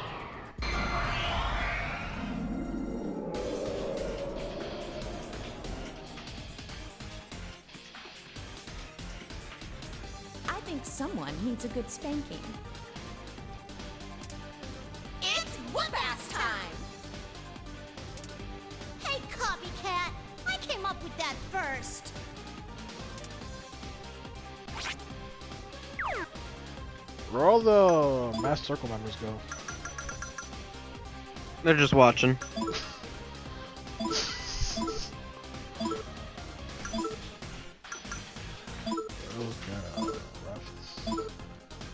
I think someone needs a good spanking. It's whoop-ass time! Hey, copycat! I came up with that first! Where all the Mass Circle members go? They're just watching.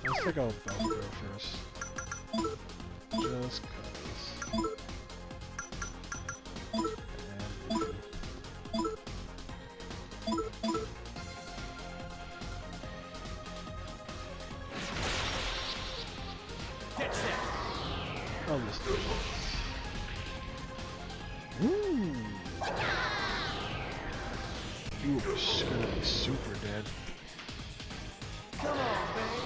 Let's take out Belfiger first. Just cause. I'll just do this. Ooh. You are gonna be super dead. Come on, babe.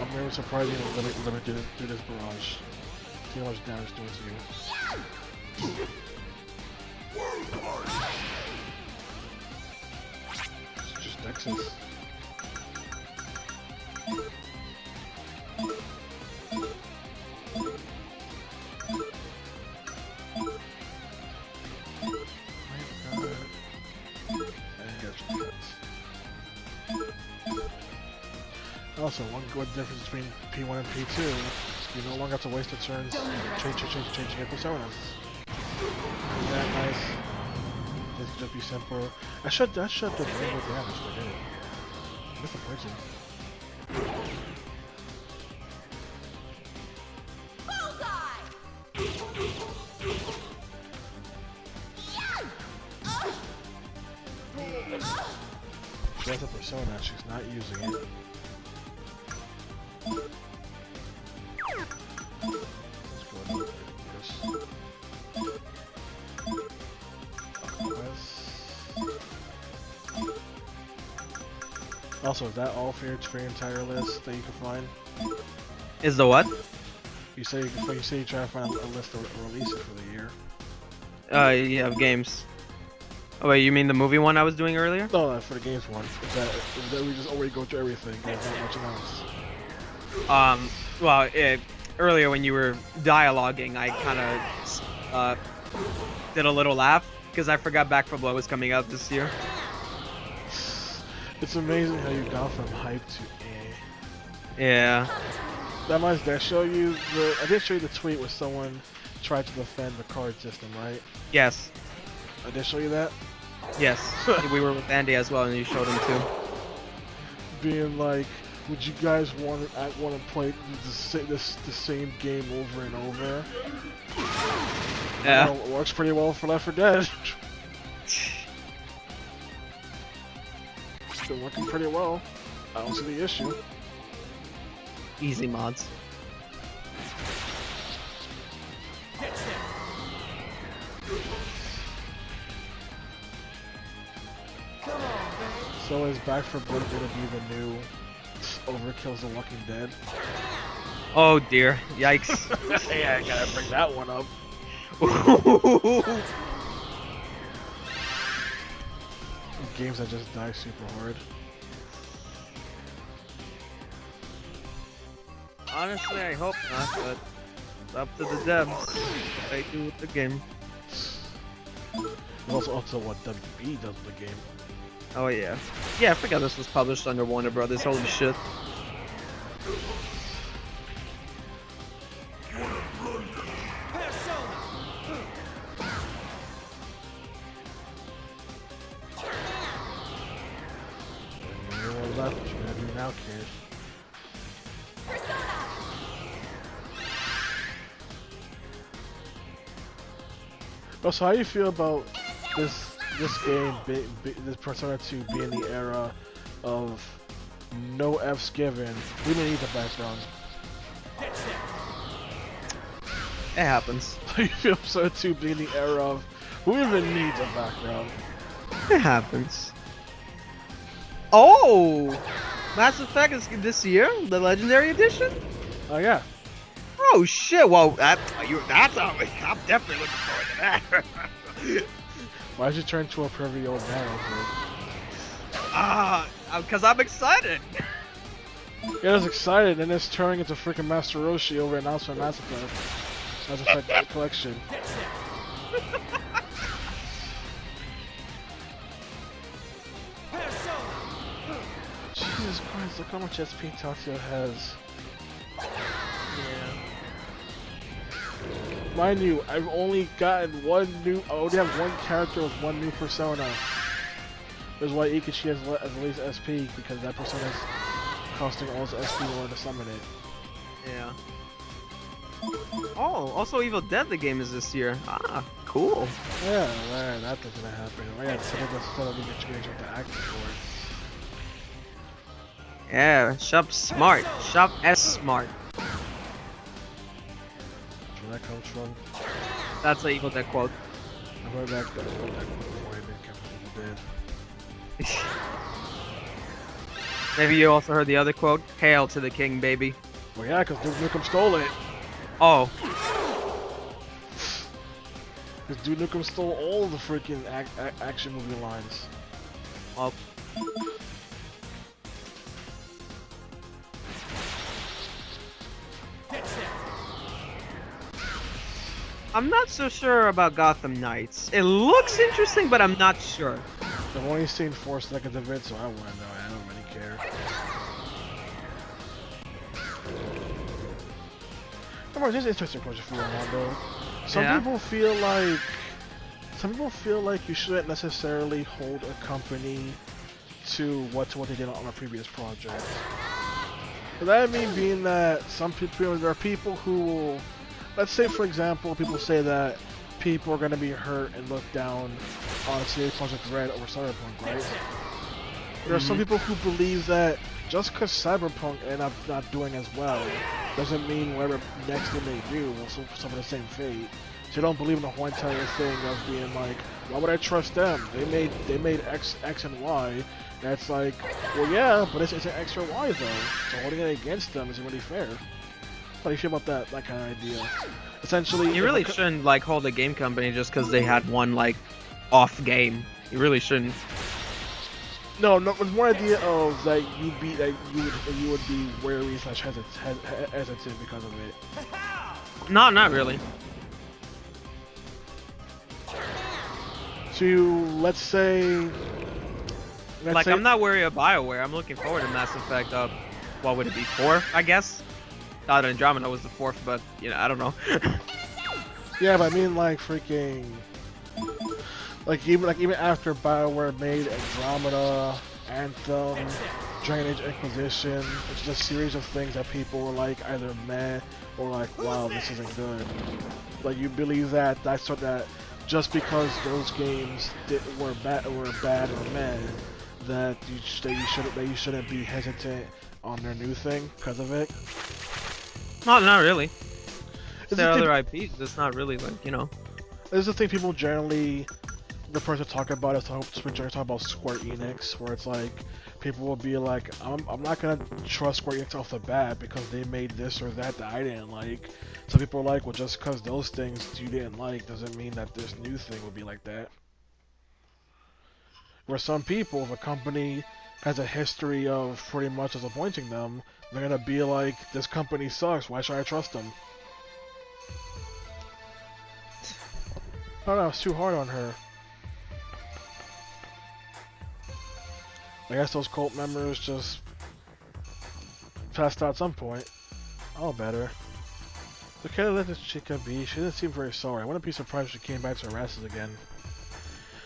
I'm very surprised you let me do this barrage. See how much damage it's doing to you. It's just Dexys. actually is. Also, one good difference between P1 and P2, you no longer have to waste your turns changing your personas. Isn't that nice? This could just be simple. I should do rainbow damage, but I didn't. Disappointing. She has a persona, she's not using it. Let's go ahead and do this. Also, is that all for your entire list that you can find? Is the what? You say you try to find a list of releases for the year. Yeah, of games. Oh wait, you mean the movie one I was doing earlier? No, for the games one. Is that we just already go through everything? There's not much else. Well, earlier when you were dialoguing, I kind of did a little laugh because I forgot Back 4 Blood was coming out this year. It's amazing how you got from hype to Yeah. That reminds me, I did show you the tweet where someone tried to defend the card system, right? Yes. I did show you that? Yes. We were with Andy as well, and you showed him too. Being like, would you guys want to play the same game over and over? Yeah. Well, it works pretty well for Left 4 Dead. It's been working pretty well. I don't see the issue. Easy mods. So is Back 4 Blood gonna be the new Overkill's The Walking Dead? Oh dear. Yikes. Yeah, I gotta bring that one up. Games that just die super hard. Honestly, I hope not, but it's up to the devs what they do with the game. It's also what WB does with the game. Oh yeah. Yeah, I forgot this was published under Warner Brothers. Holy shit. You're left. What you gonna do now, kid? Also, how do you feel about this game, this Persona 2 being the era of no F's given? We don't need the background. It happens. How do you feel Persona 2 being the era of who even needs a background? It happens. Oh! Mass Effect is this year? The Legendary Edition? Oh yeah. Oh shit, well, I'm definitely looking forward to that. Why'd you turn to a pervy old man over Because I'm excited. it? Yeah, I was excited, and it's turning into freaking Master Roshi over announcement Mass Effect. Mass Effect Collection. Jesus Christ, look how much SP Tatsuya has. Mind you, I've only gotten I only have one character with one new persona. That's why Ikachi has at least SP, because that persona is costing all his SP in order to summon it. Yeah. Oh, also Evil Dead the game is this year. Ah, cool. Yeah, man, that doesn't happen. Oh yeah, so that's we get change up the actor for it. Yeah, shop smart. Shop S smart. That's where that comes from. That's an Evil Dead quote. I heard that quote before I didn't come from Evil Dead. Maybe you also heard the other quote. Hail to the king, baby. Well, yeah, because Duke Nukem stole it. Oh. Because Duke Nukem stole all the freaking action movie lines. Well. I'm not so sure about Gotham Knights. It looks interesting, but I'm not sure. I've only seen 4 seconds of it, so I want to know. I don't really care. Remember, this is an interesting question for you, Armando. Some people feel like you shouldn't necessarily hold a company to what they did on a previous project. But that mean being that some people, there are people who will, let's say for example, people say that people are going to be hurt and look down on CD Projekt Red over Cyberpunk, right? There are some people who believe that just because Cyberpunk ended up not doing as well doesn't mean whatever next thing they do will suffer the same fate. So they don't believe in the whole entire thing of being like, why would I trust them? They made X and Y. And it's like, well yeah, but it's an X or Y though. So holding it against them isn't really fair. How do you feel about that kind of idea? Essentially, You really shouldn't like hold a game company just because they had one like off game. You really shouldn't. No, with one idea of that you would be wary / hesitant because of it. No, not really. So let's say. I'm not worried about BioWare. I'm looking forward to Mass Effect. What would it be, 4? I guess. Thought Andromeda was the 4th, but you know, I don't know. Yeah, but I mean, like freaking. Even after BioWare made Andromeda, Anthem, Dragon Age Inquisition, it's just a series of things that people were like either meh or like, wow, this isn't good. Like you believe that just because those games were bad or meh, that you shouldn't be hesitant on their new thing because of it. Not really. There are other IPs. It's not really like, you know. This is the thing people generally. The person talk about is talk about Square Enix, where it's like people will be like, I'm not gonna trust Square Enix off the bat because they made this or that I didn't like. So people are like, well, just because those things you didn't like doesn't mean that this new thing will be like that. Where some people, if a company has a history of pretty much disappointing them, they're gonna be like, this company sucks. Why should I trust them? Oh no, it's too hard on her. I guess those cult members just passed out at some point. Oh, better. It's okay to let this chica be. She doesn't seem very sorry. I wouldn't be surprised if she came back to her asses again.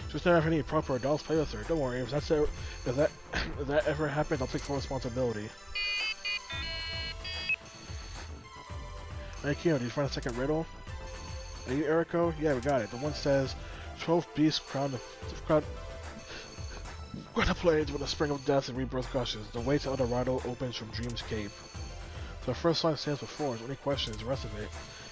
Just never have any proper adults play with her. Don't worry, if that ever happens, I'll take full responsibility. Hey Kino, did you find a second riddle? Are you Eriko? Yeah, we got it. The one says 12 beasts crowned the plains with a spring of death and rebirth gushes. The way to El Dorado opens from Dream's Cape. So the first line stands before, so any questions, the rest of it.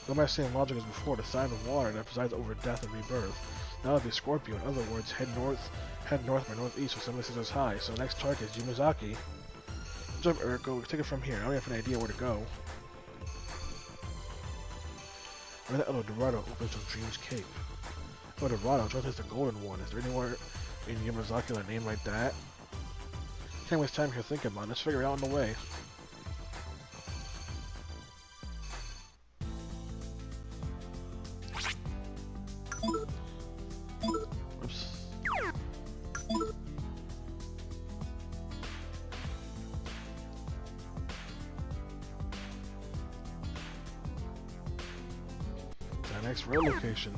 Go by same logic as before, the sign of water that presides over death and rebirth. Now it'd be Scorpio. In other words, head north by northeast with 7 scissors high. So the next target is Yamazaki. Good job, Eriko. Take it from here. I don't have an idea where to go. Where the El Dorado opens from Dream's Cape. El Dorado, just as the golden one. Is there anywhere in Yamazaki a name like that? Can't waste time here thinking about it. Let's figure it out on the way. Oops. The next road location.